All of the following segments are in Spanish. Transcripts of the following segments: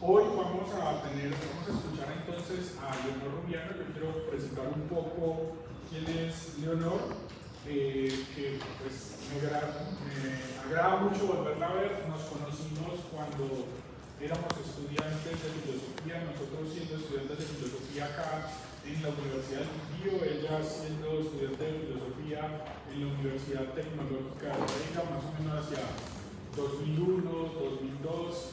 Hoy vamos a escuchar entonces a Leonor Rubiano. Yo quiero presentar un poco quién es Leonor, que pues me agrada mucho volverla a ver. Nos conocimos cuando éramos estudiantes de filosofía, nosotros siendo estudiantes de filosofía acá en la Universidad del Quindío, ella siendo estudiante de filosofía en la Universidad Tecnológica de Pereira, más o menos hacia 2001, 2002,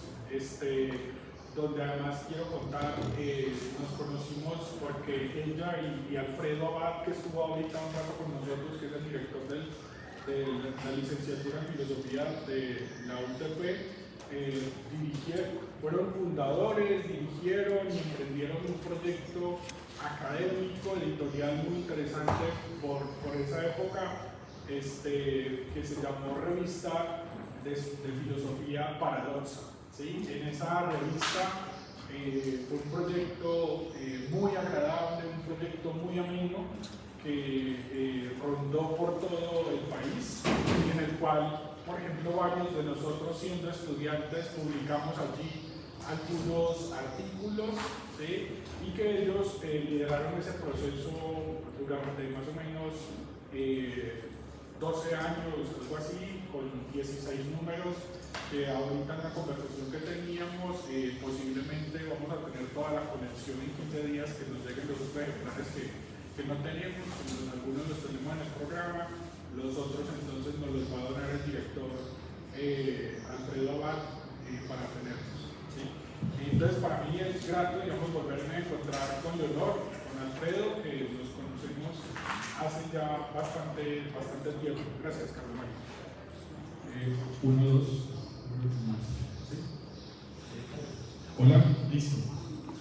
donde además quiero contar, nos conocimos porque ella y Alfredo Abad, que estuvo ahorita un rato con nosotros, que es el director de la licenciatura en filosofía de la UTP, fueron fundadores, dirigieron y emprendieron un proyecto académico, editorial muy interesante por esa época, que se llamó Revista de Filosofía Paradoxa. ¿Sí? En esa revista fue un proyecto muy agradable, un proyecto muy ameno que rondó por todo el país y en el cual, por ejemplo, varios de nosotros siendo estudiantes publicamos allí algunos artículos, ¿sí? Y que ellos lideraron ese proceso durante más o menos 12 años, algo así, con 16 números, que ahorita en la conversación que teníamos, posiblemente vamos a tener toda la conexión en 15 días que nos lleguen los otros ejemplares que no tenemos, algunos los tenemos en el programa, los otros entonces nos los va a donar el director Alfredo Abad para tenerlos. ¿Sí? Entonces para mí es grato, digamos, volverme a encontrar con Leonor, con Alfredo, que nos conocemos hace ya bastante tiempo. Gracias, Carlos Mario. 1, 2, más. ¿Sí? Hola, listo.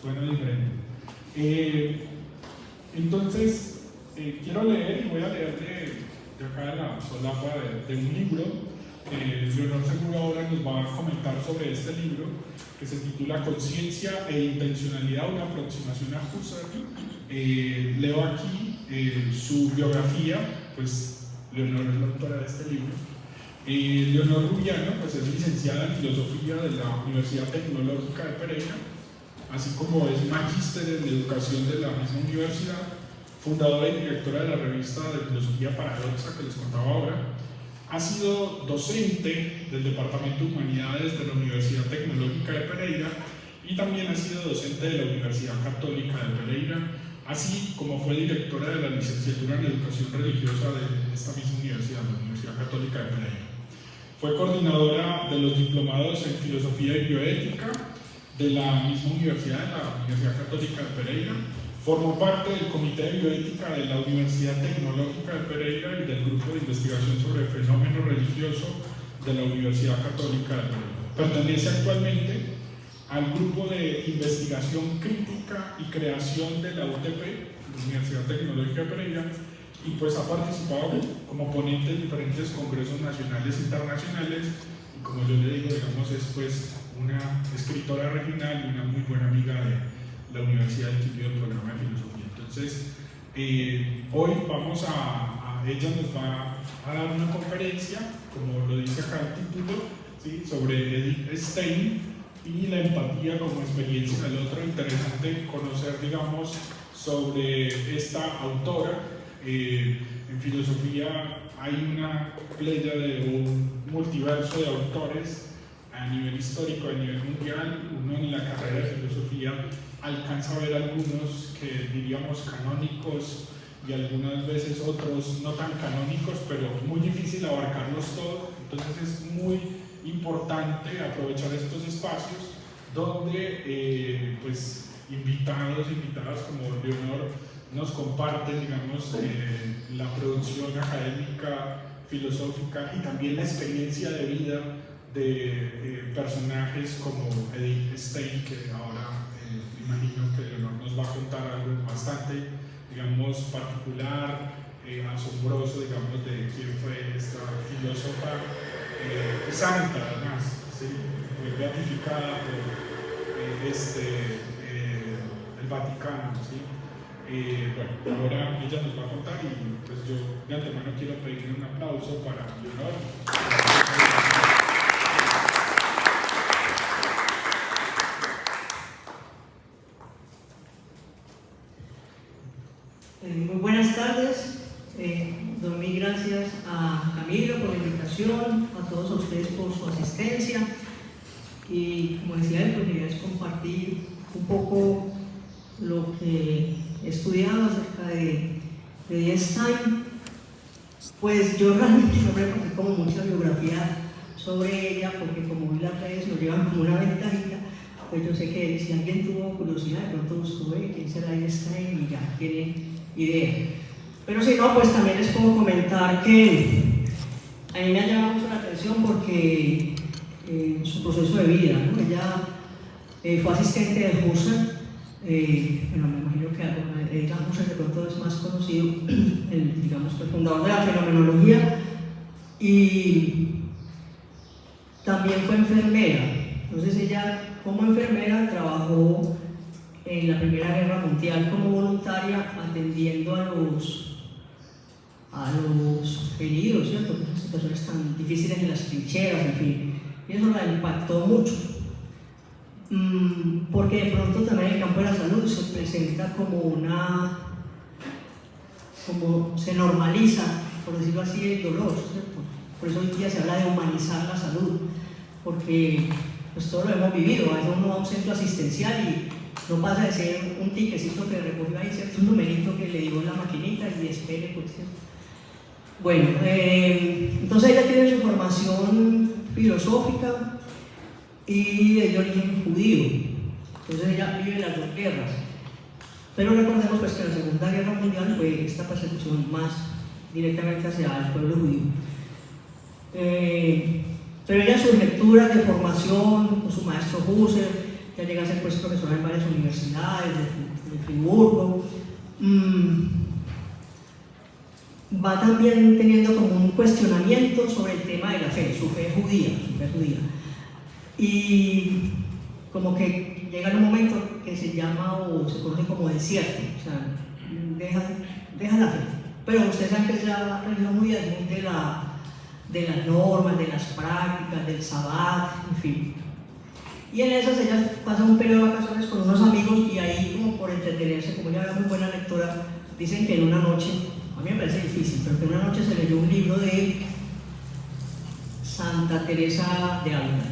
Suena diferente. Entonces, quiero leer y voy a leer de acá de la solapa de un libro. Leonor seguro ahora nos va a comentar sobre este libro que se titula Conciencia e Intencionalidad, una aproximación a Husserl. Leo aquí su biografía, pues Leonor es la autora de este libro. Leonor Rubiano pues, es licenciada en Filosofía de la Universidad Tecnológica de Pereira, así como es magíster en Educación de la misma universidad, fundadora y directora de la revista de Filosofía Paradoxa que les contaba ahora. Ha sido docente del Departamento de Humanidades de la Universidad Tecnológica de Pereira y también ha sido docente de la Universidad Católica de Pereira, así como fue directora de la licenciatura en Educación Religiosa de esta misma universidad, la Universidad Católica de Pereira. Fue coordinadora de los diplomados en Filosofía y Bioética de la misma universidad, la Universidad Católica de Pereira. Formó parte del Comité de Bioética de la Universidad Tecnológica de Pereira y del Grupo de Investigación sobre Fenómeno Religioso de la Universidad Católica de Pereira. Pertenece actualmente al Grupo de Investigación Crítica y Creación de la UTP, la Universidad Tecnológica de Pereira, y pues ha participado como ponente en diferentes congresos nacionales e internacionales, y como yo le digo, digamos, es pues una escritora regional y una muy buena amiga de la Universidad del Quindío del programa de filosofía. Entonces, hoy ella nos va a dar una conferencia, como lo dice acá el título, ¿sí? Sobre Edith Stein y la empatía como experiencia del otro. Interesante conocer, digamos, sobre esta autora. En filosofía hay una playa de un multiverso de autores a nivel histórico, a nivel mundial. Uno en la carrera de filosofía alcanza a ver algunos que diríamos canónicos y algunas veces otros no tan canónicos, pero muy difícil abarcarlos todos. Entonces es muy importante aprovechar estos espacios donde pues invitadas como Leonor nos comparten, digamos, la producción académica, filosófica y también la experiencia de vida de personajes como Edith Stein, que ahora imagino que Leonor nos va a contar algo bastante, digamos, particular, asombroso, digamos, de quién fue esta filósofa santa, además, ¿sí? Fue beatificada por el Vaticano, ¿sí? Bueno, ahora ella nos va a contar y pues yo de antemano quiero pedirle un aplauso para Leonor. invitación, a todos ustedes por su asistencia. Y como decía él, pues la idea es compartir un poco lo que he estudiado acerca de Stein. Pues yo realmente no preparé como mucha biografía sobre ella, porque como hoy las redes nos llevan como una ventajita, pues yo sé que si alguien tuvo curiosidad, de pronto buscó quién será Stein y ya tiene idea. Pero si no, pues también les puedo comentar que a mí me ha llamado mucho la atención porque su proceso de vida, ¿no? Ella fue asistente de Husserl, bueno, me imagino que Edgar Husserl de pronto es más conocido, digamos, el fundador de la fenomenología, y también fue enfermera. Entonces ella, como enfermera, trabajó en la Primera Guerra Mundial como voluntaria atendiendo a los heridos, ¿cierto? Esas situaciones tan difíciles en las trincheras, en fin. Y eso la impactó mucho. Porque de pronto también el campo de la salud se presenta como se normaliza, por decirlo así, el dolor, ¿cierto? Por eso hoy día se habla de humanizar la salud, porque pues todo lo hemos vivido. A veces uno va a un centro asistencial y no pasa de ser un tiquecito que recogió ahí, ¿cierto? Un numerito que le dio la maquinita y espere, pues, ¿cierto? Bueno, entonces ella tiene su formación filosófica y es de origen judío. Entonces ella vive las dos guerras. Pero recordemos pues que la Segunda Guerra Mundial fue esta persecución más directamente hacia el pueblo judío. Pero ella sus lecturas de formación con su maestro Husserl, ya llega a ser pues profesora en varias universidades de Friburgo, va también teniendo como un cuestionamiento sobre el tema de la fe, su fe judía. Y como que llega en un momento que se llama o se conoce como desierto, o sea, deja la fe. Pero ustedes saben que la religión judía es muy de las normas, de las prácticas, del sabbat, en fin. Y en esas ella pasa un periodo de vacaciones con unos amigos y ahí como por entretenerse, como ella era muy buena lectora, dicen que en una noche, a mí me parece difícil, pero que en una noche se leyó un libro de Santa Teresa de Ávila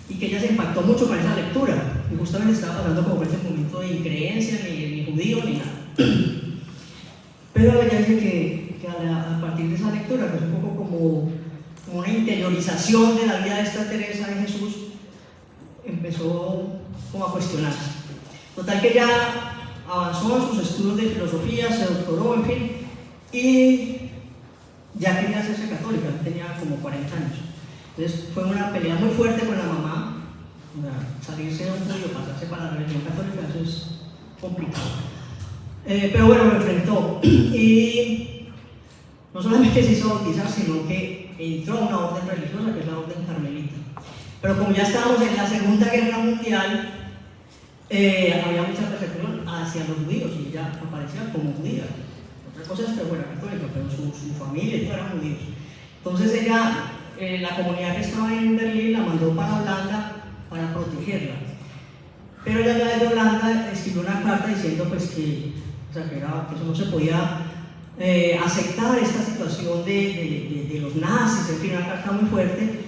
y que ella se impactó mucho con esa lectura y justamente estaba pasando como por ese momento de increencia, ni judío ni nada. Pero ella dice que a partir de esa lectura, que es un poco como una interiorización de la vida de esta Teresa de Jesús, empezó como a cuestionarse. Total que ya avanzó en sus estudios de filosofía, se doctoró, en fin, y ya quería hacerse católica, tenía como 40 años. Entonces fue una pelea muy fuerte con la mamá, salirse de un judío, pasarse para la religión católica, eso es complicado. Pero bueno, lo enfrentó y no solamente se hizo bautizar, sino que entró a una orden religiosa que es la orden carmelita. Pero como ya estábamos en la Segunda Guerra Mundial, había mucha persecución hacia los judíos y ella aparecía como judía. Otra cosa es que fuera católica, pero su familia y todo eran judíos. Entonces ella, la comunidad que estaba en Berlín, la mandó para Holanda para protegerla. Pero ella ya desde Holanda escribió una carta diciendo pues que eso no se podía aceptar esta situación de los nazis, en fin, una carta muy fuerte.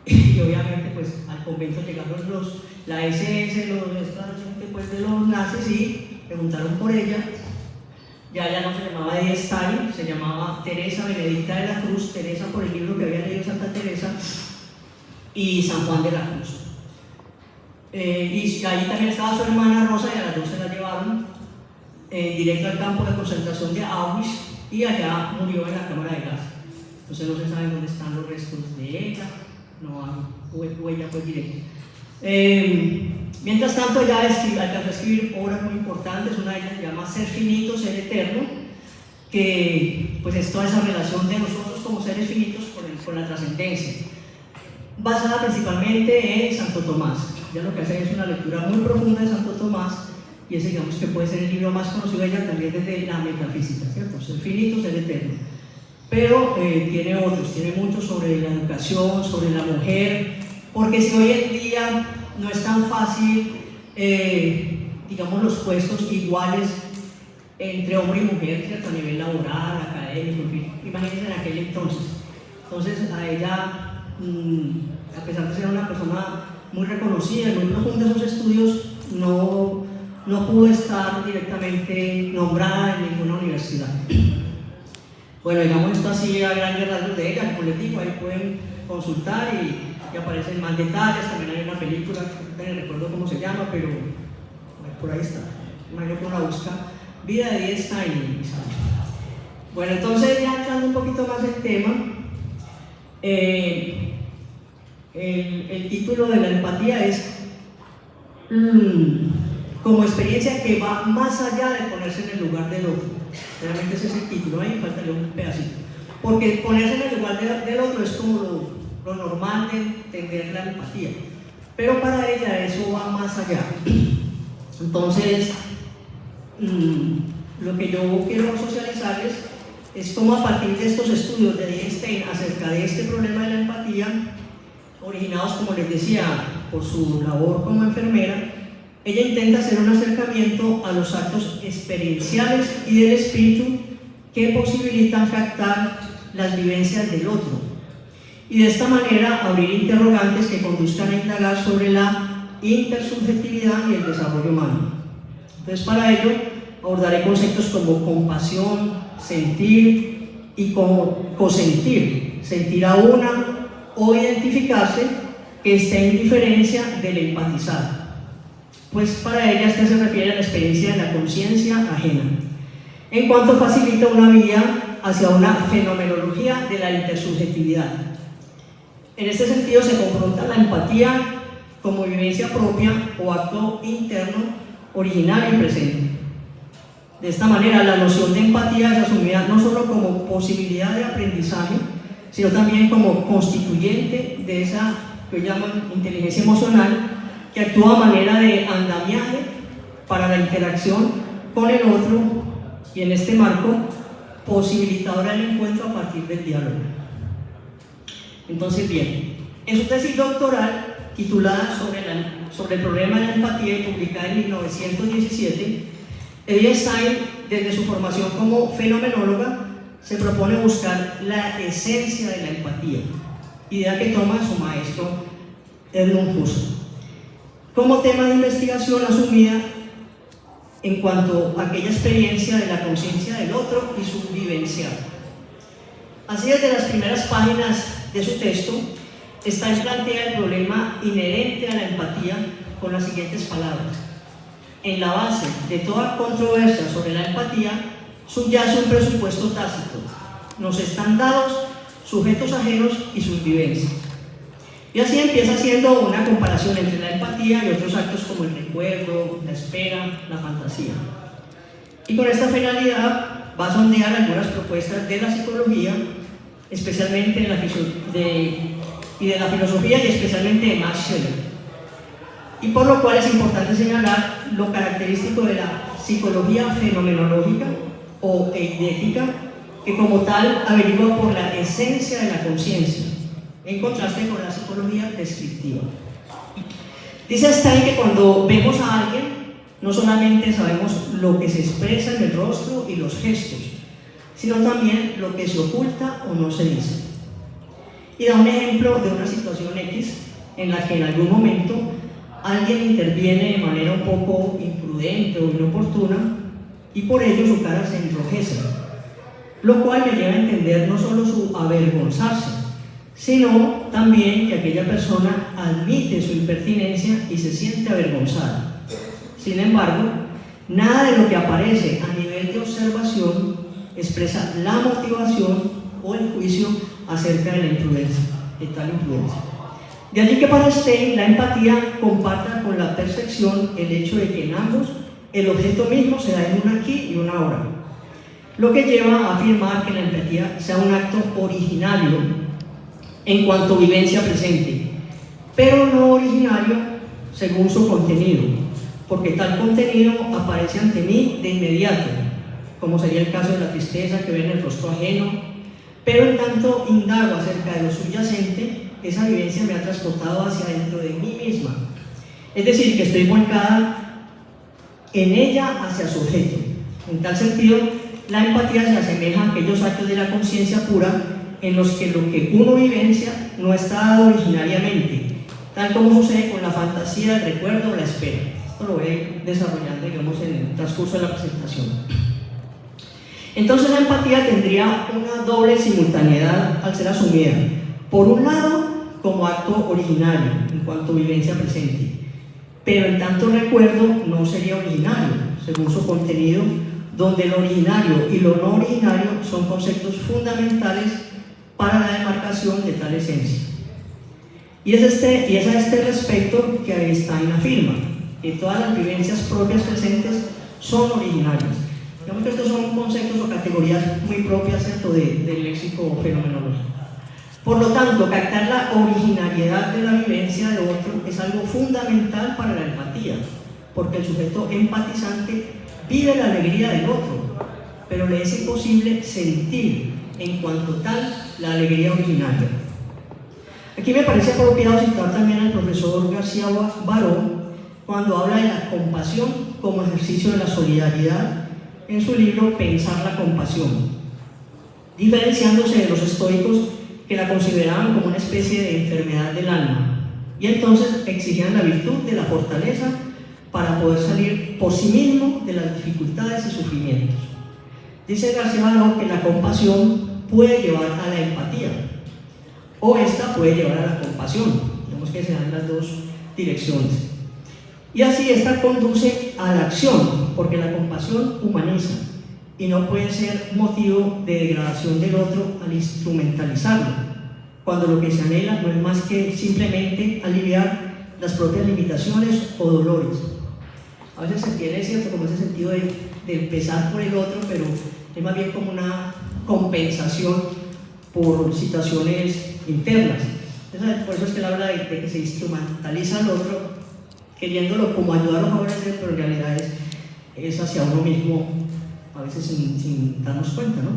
Y obviamente pues al convento llegaron la SS, esta gente pues de los nazis y preguntaron por ella. Ya no se llamaba Edith Stein, se llamaba Teresa Benedicta de la Cruz, Teresa por el libro que había leído Santa Teresa, y San Juan de la Cruz. Y ahí también estaba su hermana Rosa y a las dos se la llevaron directo al campo de concentración de Auschwitz y allá murió en la cámara de gas. Entonces no se sabe dónde están los restos de ella, no hay huella pues directa. Mientras tanto ella alcanzó a escribir obras muy importantes, una de ellas se llama Ser finito, ser eterno, que pues es toda esa relación de nosotros como seres finitos con la trascendencia, basada principalmente en Santo Tomás. Ya lo que hace es una lectura muy profunda de Santo Tomás y ese digamos que puede ser el libro más conocido de ella también desde la metafísica, ¿cierto? Ser finito, ser eterno. Pero tiene otros, tiene mucho sobre la educación, sobre la mujer, porque si hoy en día no es tan fácil, digamos, los puestos iguales entre hombre y mujer, ¿cierto? A nivel laboral, académico, en fin. Imagínense en aquel entonces. Entonces a ella, a pesar de ser una persona muy reconocida y muy profunda en sus estudios, no pudo estar directamente nombrada en ninguna universidad. Bueno, digamos esto así a grandes rasgos de ella, como les digo, ahí pueden consultar y aparecen más detalles. También hay una película, no recuerdo cómo se llama, pero por ahí está, imagino que uno la busca, Vida de D. Stein. Bueno, entonces ya entrando un poquito más en tema, el título de la empatía es como experiencia que va más allá de ponerse en el lugar del otro. Realmente ese es el título, ahí faltaría un pedacito. Porque ponerse en el lugar del otro es como lo normal de entender la empatía. Pero para ella eso va más allá. Entonces, lo que yo quiero socializarles es cómo a partir de estos estudios de D. Stein acerca de este problema de la empatía, originados, como les decía, por su labor como enfermera, ella intenta hacer un acercamiento a los actos experienciales y del espíritu que posibilitan captar las vivencias del otro y de esta manera abrir interrogantes que conduzcan a indagar sobre la intersubjetividad y el desarrollo humano. Entonces, para ello abordaré conceptos como compasión, sentir y cosentir, sentir a una o identificarse, que está en diferencia del empatizar. Pues para ella este se refiere a la experiencia de la conciencia ajena, en cuanto facilita una vía hacia una fenomenología de la intersubjetividad. En este sentido se confronta la empatía como vivencia propia o acto interno, originario y presente. De esta manera la noción de empatía es asumida no solo como posibilidad de aprendizaje, sino también como constituyente de esa que llaman inteligencia emocional, que actúa a manera de andamiaje para la interacción con el otro y en este marco posibilitadora el encuentro a partir del diálogo. Entonces, bien, en su tesis doctoral titulada sobre el problema de la empatía y publicada en 1917, Edith Stein, desde su formación como fenomenóloga, se propone buscar la esencia de la empatía, idea que toma su maestro Edmund Husserl, como tema de investigación asumida en cuanto a aquella experiencia de la conciencia del otro y su vivencial. Así, desde las primeras páginas de su texto, Stein plantea el problema inherente a la empatía con las siguientes palabras: en la base de toda controversia sobre la empatía subyace un presupuesto tácito. Nos están dados sujetos ajenos y sus vivencias. Y así empieza haciendo una comparación entre la empatía y otros actos como el recuerdo, la espera, la fantasía. Y con esta finalidad va a sondear algunas propuestas de la psicología, especialmente de la filosofía y especialmente de Max Scheler. Y por lo cual es importante señalar lo característico de la psicología fenomenológica o eidética, que como tal averigua por la esencia de la conciencia, en contraste con la psicología descriptiva. Dice Stein que cuando vemos a alguien, no solamente sabemos lo que se expresa en el rostro y los gestos, sino también lo que se oculta o no se dice. Y da un ejemplo de una situación X en la que en algún momento alguien interviene de manera un poco imprudente o inoportuna y por ello su cara se enrojece, lo cual me lleva a entender no solo su avergonzarse, sino también que aquella persona admite su impertinencia y se siente avergonzada. Sin embargo, nada de lo que aparece a nivel de observación expresa la motivación o el juicio acerca de la imprudencia, de tal imprudencia. De allí que para Stein la empatía comparta con la percepción el hecho de que en ambos el objeto mismo se da en un aquí y una ahora, lo que lleva a afirmar que la empatía sea un acto originario en cuanto a vivencia presente, pero no originario según su contenido, porque tal contenido aparece ante mí de inmediato, como sería el caso de la tristeza que ve en el rostro ajeno, pero en tanto indago acerca de lo subyacente, esa vivencia me ha transportado hacia dentro de mí misma, es decir, que estoy volcada en ella hacia su objeto. En tal sentido, la empatía se asemeja a aquellos actos de la conciencia pura en los que lo que uno vivencia no está dado originariamente, tal como sucede con la fantasía, el recuerdo o la espera. Esto lo voy a ir desarrollando, digamos, en el transcurso de la presentación. Entonces la empatía tendría una doble simultaneidad al ser asumida. Por un lado, como acto originario, en cuanto a vivencia presente, pero en tanto recuerdo no sería originario, según su contenido, donde lo originario y lo no originario son conceptos fundamentales para la demarcación de tal esencia. Y es a este respecto que Einstein afirma que todas las vivencias propias presentes son originarias. Digamos que estos son conceptos o categorías muy propias, ¿cierto?, del léxico fenomenológico. Por lo tanto, captar la originariedad de la vivencia de otro es algo fundamental para la empatía, porque el sujeto empatizante vive la alegría del otro, pero le es imposible sentir en cuanto tal la alegría originaria. Aquí me parece apropiado citar también al profesor García Baró cuando habla de la compasión como ejercicio de la solidaridad en su libro Pensar la compasión, diferenciándose de los estoicos que la consideraban como una especie de enfermedad del alma y entonces exigían la virtud de la fortaleza para poder salir por sí mismo de las dificultades y sufrimientos. Dice García Baró que la compasión puede llevar a la empatía o esta puede llevar a la compasión, digamos que se dan las dos direcciones. Y así esta conduce a la acción, porque la compasión humaniza y no puede ser motivo de degradación del otro al instrumentalizarlo, cuando lo que se anhela no es más que simplemente aliviar las propias limitaciones o dolores. A veces se tiene, cierto, como ese sentido de empezar por el otro, pero es más bien como una compensación por situaciones internas. Entonces, por eso es que él habla de que se instrumentaliza al otro, queriéndolo como ayudar o favorecer, pero en realidad es hacia uno mismo, a veces sin darnos cuenta, ¿no?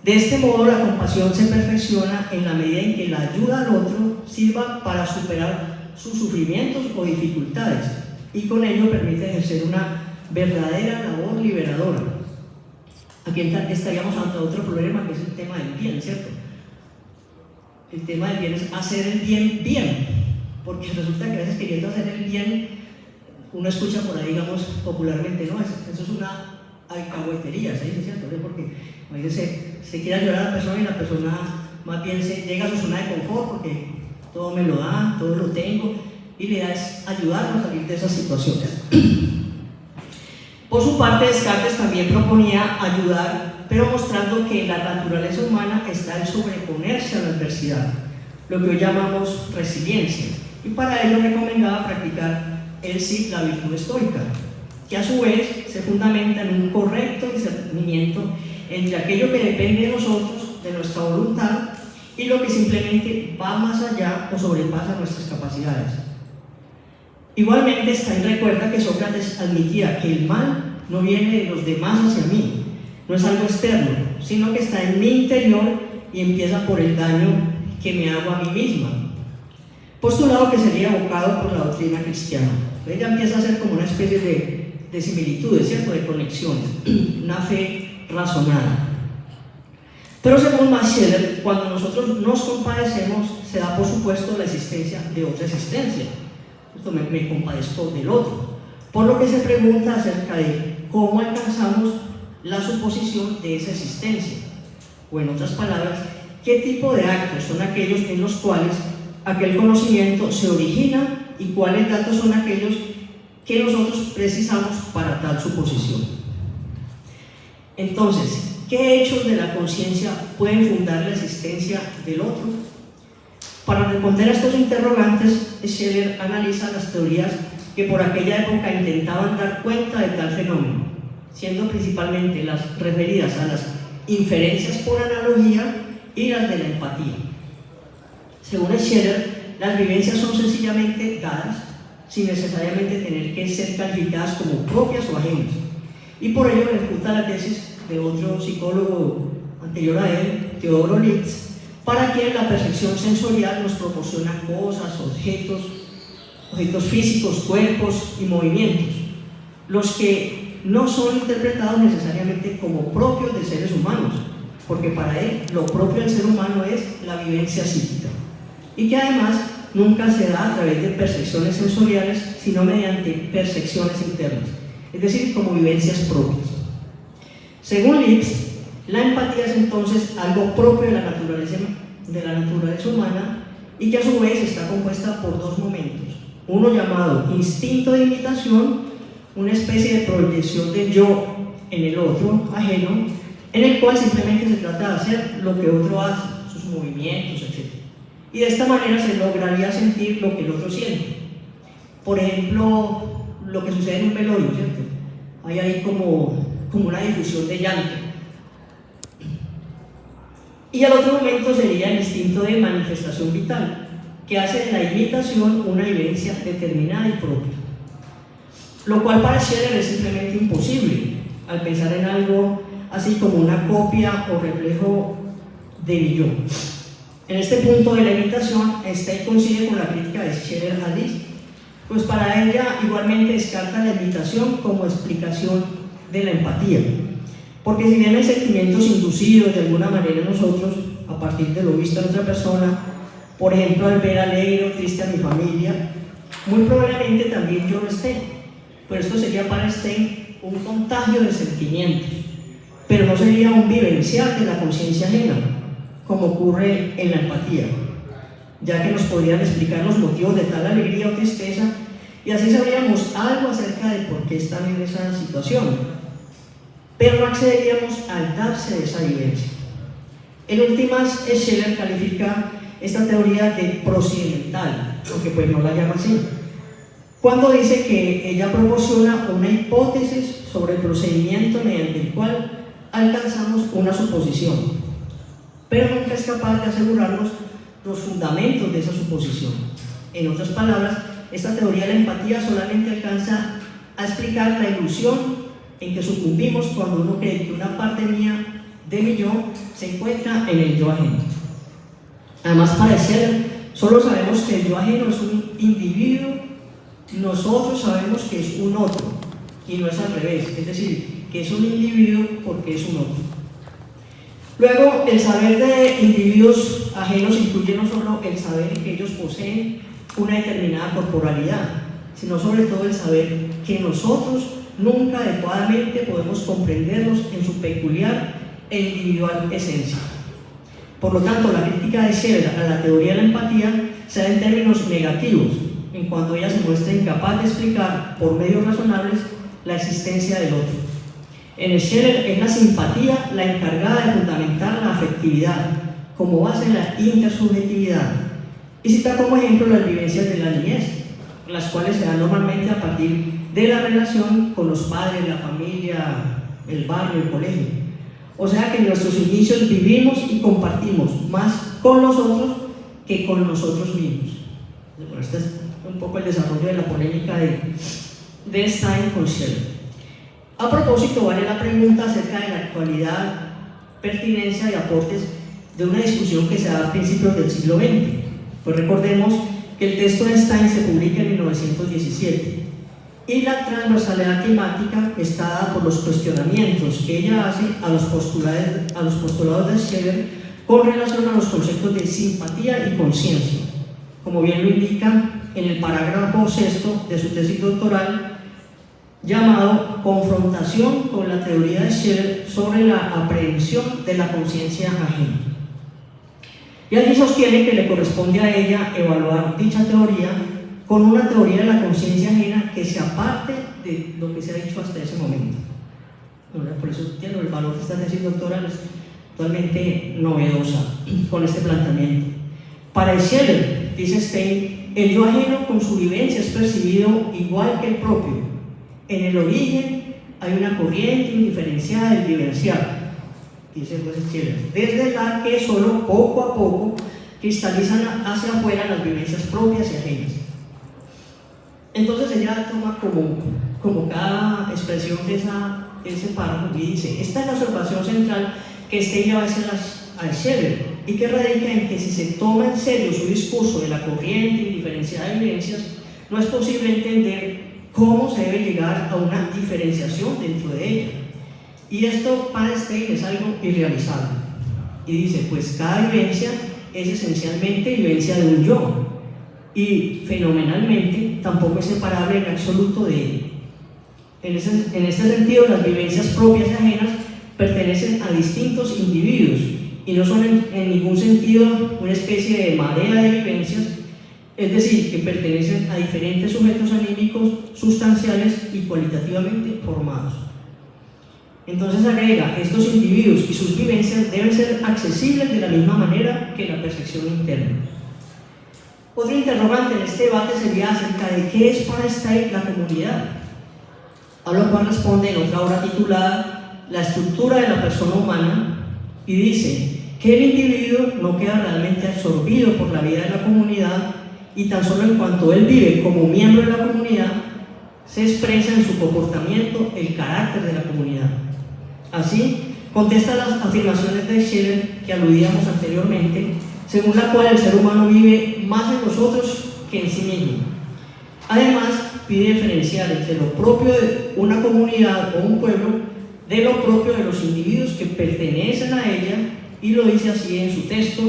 De este modo, la compasión se perfecciona en la medida en que la ayuda al otro sirva para superar sus sufrimientos o dificultades y con ello permite ejercer una verdadera labor liberadora. Aquí estaríamos ante otro problema, que es el tema del bien, ¿cierto? El tema del bien es hacer el bien bien, porque resulta que a veces queriendo hacer el bien, uno escucha por ahí, digamos, popularmente, no, eso es una alcahuetería, ¿se dice, cierto? Porque a veces se quiere ayudar a la persona y la persona más bien llega a su zona de confort porque todo me lo da, todo lo tengo, y la idea es ayudarnos a salir de esas situaciones. Por su parte, Descartes también proponía ayudar, pero mostrando que en la naturaleza humana está el sobreponerse a la adversidad, lo que hoy llamamos resiliencia, y para ello recomendaba practicar la virtud estoica, que a su vez se fundamenta en un correcto discernimiento entre aquello que depende de nosotros, de nuestra voluntad, y lo que simplemente va más allá o sobrepasa nuestras capacidades. Igualmente, Stein recuerda que Sócrates admitía que el mal no viene de los demás hacia mí, no es algo externo, sino que está en mi interior y empieza por el daño que me hago a mí misma. Postulado que sería evocado por la doctrina cristiana. Ella empieza a ser como una especie de similitudes, ¿cierto?, de conexiones, una fe razonada. Pero según Max Scheler, cuando nosotros nos compadecemos, se da por supuesto la existencia de otra existencia. Esto me compadezco del otro. Por lo que se pregunta acerca de cómo alcanzamos la suposición de esa existencia. O en otras palabras, ¿qué tipo de actos son aquellos en los cuales aquel conocimiento se origina y cuáles datos son aquellos que nosotros precisamos para tal suposición? Entonces, ¿qué hechos de la conciencia pueden fundar la existencia del otro? Para responder a estos interrogantes, Scheler analiza las teorías que por aquella época intentaban dar cuenta de tal fenómeno, siendo principalmente las referidas a las inferencias por analogía y las de la empatía. Según Scheler, las vivencias son sencillamente dadas, sin necesariamente tener que ser calificadas como propias o ajenas, y por ello refuta la tesis de otro psicólogo anterior a él, Theodor Litz, para quien la percepción sensorial nos proporciona cosas, objetos físicos, cuerpos y movimientos, los que no son interpretados necesariamente como propios de seres humanos, porque para él lo propio del ser humano es la vivencia psíquica, y que además nunca se da a través de percepciones sensoriales, sino mediante percepciones internas, es decir, como vivencias propias. Según Lipps, la empatía es entonces algo propio de la naturaleza humana y que a su vez está compuesta por dos momentos, uno llamado instinto de imitación, una especie de proyección del yo en el otro ajeno, en el cual simplemente se trata de hacer lo que otro hace, sus movimientos, etc. Y de esta manera se lograría sentir lo que el otro siente. Por ejemplo, lo que sucede en un velorio, ¿cierto? Hay ahí como una difusión de llanto. Y al otro momento sería el instinto de manifestación vital, que hace de la imitación una vivencia determinada y propia. Lo cual para Scheller es simplemente imposible, al pensar en algo así como una copia o reflejo de mi yo. En este punto de la imitación, Stein coincide con la crítica de Scheller a Lipps, pues para ella igualmente descarta la imitación como explicación de la empatía. Porque si bien hay sentimientos inducidos de alguna manera en nosotros, a partir de lo visto en otra persona, por ejemplo al ver alegre o triste a mi familia, muy probablemente también yo lo esté. Pero esto sería para Stein un contagio de sentimientos, pero no sería un vivencial de la conciencia ajena, como ocurre en la empatía, ya que nos podrían explicar los motivos de tal alegría o tristeza y así sabríamos algo acerca de por qué están en esa situación, pero no accederíamos al darse de esa vivencia. En últimas, Scheller califica esta teoría de procedimental, aunque pues no la llama así, cuando dice que ella proporciona una hipótesis sobre el procedimiento mediante el cual alcanzamos una suposición, pero nunca es capaz de asegurarnos los fundamentos de esa suposición. En otras palabras, esta teoría de la empatía solamente alcanza a explicar la ilusión en que sucumbimos cuando uno cree que una parte mía de mi yo se encuentra en el yo ajeno. Además, para Scheller, solo sabemos que el yo ajeno es un individuo, nosotros sabemos que es un otro, y no es al revés, es decir, que es un individuo porque es un otro. Luego, el saber de individuos ajenos incluye no solo el saber que ellos poseen una determinada corporalidad, sino sobre todo el saber que nosotros nunca adecuadamente podemos comprenderlos en su peculiar e individual esencia. Por lo tanto, la crítica de Scheller a la teoría de la empatía se da en términos negativos, en cuanto ella se muestra incapaz de explicar por medios razonables la existencia del otro. En Scheller es la simpatía la encargada de fundamentar la afectividad como base de la intersubjetividad, y cita como ejemplo las vivencias de la niñez, las cuales se dan normalmente a partir de la relación con los padres, la familia, el barrio, el colegio. O sea que en nuestros inicios vivimos y compartimos más con los otros que con nosotros mismos. Bueno, este es un poco el desarrollo de la polémica de Stein con Scheller. A propósito, vale la pregunta acerca de la actualidad, pertinencia y aportes de una discusión que se da a principios del siglo XX. Pues recordemos que el texto de Stein se publica en 1917 y la transversalidad temática está dada por los cuestionamientos que ella hace a los postulados de Scheller con relación a los conceptos de simpatía y conciencia, como bien lo indica en el parágrafo 6 de su tesis doctoral llamado Confrontación con la teoría de Scheller sobre la aprehensión de la conciencia ajena. Y allí sostiene que le corresponde a ella evaluar dicha teoría con una teoría de la conciencia ajena que se aparte de lo que se ha dicho hasta ese momento. Por eso entiendo el valor de esta tesis doctoral es totalmente novedosa con este planteamiento. Para Scheller, dice Stein, el yo ajeno con su vivencia es percibido igual que el propio. En el origen hay una corriente indiferenciada del vivencial, dice pues Scheller, desde la que solo poco a poco cristalizan hacia afuera las vivencias propias y ajenas. Entonces ella toma como cada expresión de ese párrafo y dice: esta es la observación central que Stein va a hacer a Scheller y que radica en que si se toma en serio su discurso de la corriente indiferenciada de vivencias, no es posible entender cómo se debe llegar a una diferenciación dentro de ella. Y esto para Stein es algo irrealizable. y dice, pues cada vivencia es esencialmente vivencia de un yo, y fenomenalmente tampoco es separable en absoluto de él. En este sentido, las vivencias propias y ajenas pertenecen a distintos individuos y no son en ningún sentido una especie de marea de vivencias, es decir, que pertenecen a diferentes sujetos anímicos sustanciales y cualitativamente formados. Entonces agrega, estos individuos y sus vivencias deben ser accesibles de la misma manera que la percepción interna. Otro interrogante en este debate sería acerca de qué es para Stein la comunidad, a lo cual responde en otra obra titulada La estructura de la persona humana, y dice que el individuo no queda realmente absorbido por la vida de la comunidad, y tan solo en cuanto él vive como miembro de la comunidad, se expresa en su comportamiento el carácter de la comunidad. Así, contesta las afirmaciones de Scheler que aludíamos anteriormente, según la cual el ser humano vive más en los otros que en sí mismo. Además, pide diferenciar entre lo propio de una comunidad o un pueblo de lo propio de los individuos que pertenecen a ella, y lo dice así en su texto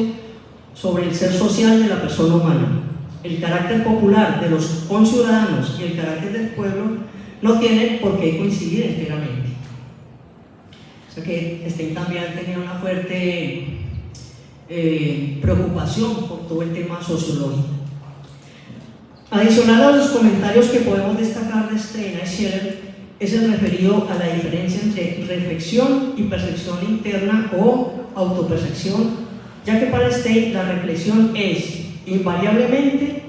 sobre el ser social de la persona humana. El carácter popular de los conciudadanos y el carácter del pueblo no tienen por qué coincidir enteramente. O sea que Stein también tenía una fuerte preocupación por todo el tema sociológico. Adicional a los comentarios que podemos destacar de Stein y Scheler es el referido a la diferencia entre reflexión y percepción interna o autopercepción, ya que para Stein la reflexión es invariablemente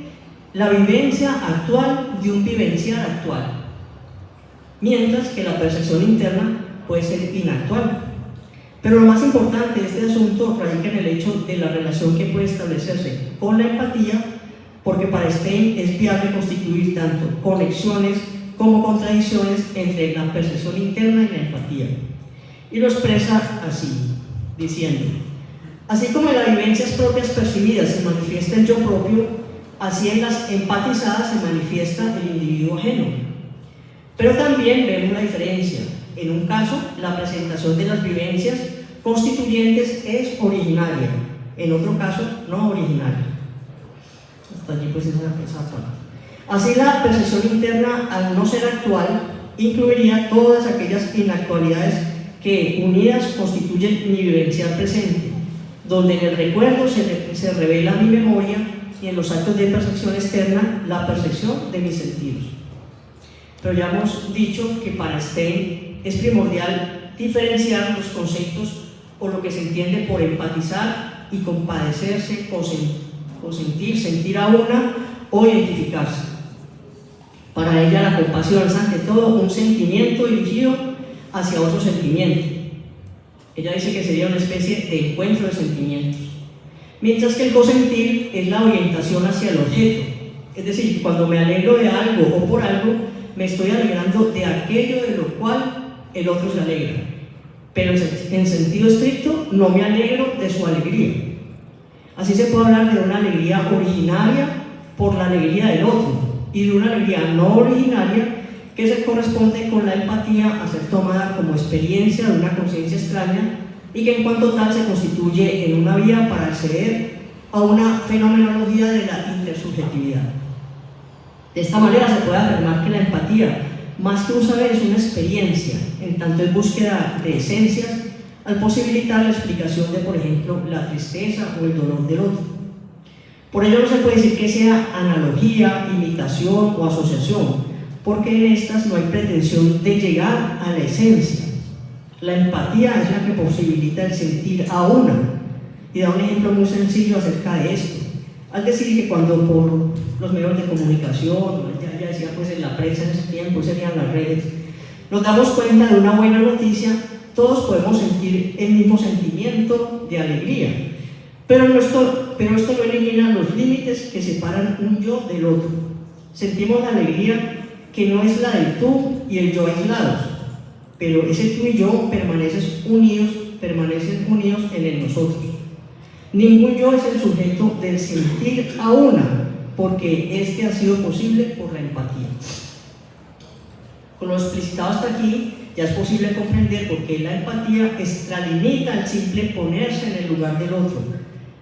la vivencia actual de un vivenciar actual, mientras que la percepción interna puede ser inactual. Pero lo más importante de este asunto radica en el hecho de la relación que puede establecerse con la empatía, porque para Stein es viable constituir tanto conexiones como contradicciones entre la percepción interna y la empatía. Y lo expresa así, diciendo: así como en las vivencias propias percibidas se manifiesta el yo propio, así en las empatizadas se manifiesta el individuo ajeno. Pero también vemos la diferencia. En un caso, la presentación de las vivencias constituyentes es originaria, en otro caso, no originaria. Hasta allí pues esa parte. Así, la percepción interna, al no ser actual, incluiría todas aquellas inactualidades que, unidas, constituyen mi vivencial presente, donde en el recuerdo se revela mi memoria y en los actos de percepción externa la percepción de mis sentidos. Pero ya hemos dicho que para Stein es primordial diferenciar los conceptos o lo que se entiende por empatizar y compadecerse, consentir, sentir a una o identificarse. Para ella la compasión es ante todo un sentimiento dirigido hacia otro sentimiento. Ella dice que sería una especie de encuentro de sentimientos, mientras que el consentir es la orientación hacia el objeto. Es decir, cuando me alegro de algo o por algo, me estoy alegrando de aquello de lo cual el otro se alegra, pero en sentido estricto no me alegro de su alegría. Así se puede hablar de una alegría originaria por la alegría del otro, y de una alegría no originaria que se corresponde con la empatía a ser tomada como experiencia de una conciencia extraña, y que en cuanto tal se constituye en una vía para acceder a una fenomenología de la intersubjetividad. De esta manera se puede afirmar que la empatía, más que un saber, es una experiencia, en tanto es búsqueda de esencias, al posibilitar la explicación de, por ejemplo, la tristeza o el dolor del otro. Por ello no se puede decir que sea analogía, imitación o asociación, porque en estas no hay pretensión de llegar a la esencia. La empatía es la que posibilita el sentir a una, y da un ejemplo muy sencillo acerca de esto, al decir que cuando por los medios de comunicación, ya decía pues en la prensa en ese tiempo, serían las redes, nos damos cuenta de una buena noticia, todos podemos sentir el mismo sentimiento de alegría, pero esto no elimina los límites que separan un yo del otro. Sentimos la alegría que no es la del tú y el yo aislados, pero ese tú y yo permanecen unidos en el nosotros. Ningún yo es el sujeto del sentir a una, porque este ha sido posible por la empatía. Con lo explicitado hasta aquí, ya es posible comprender por qué la empatía extralimita el simple ponerse en el lugar del otro,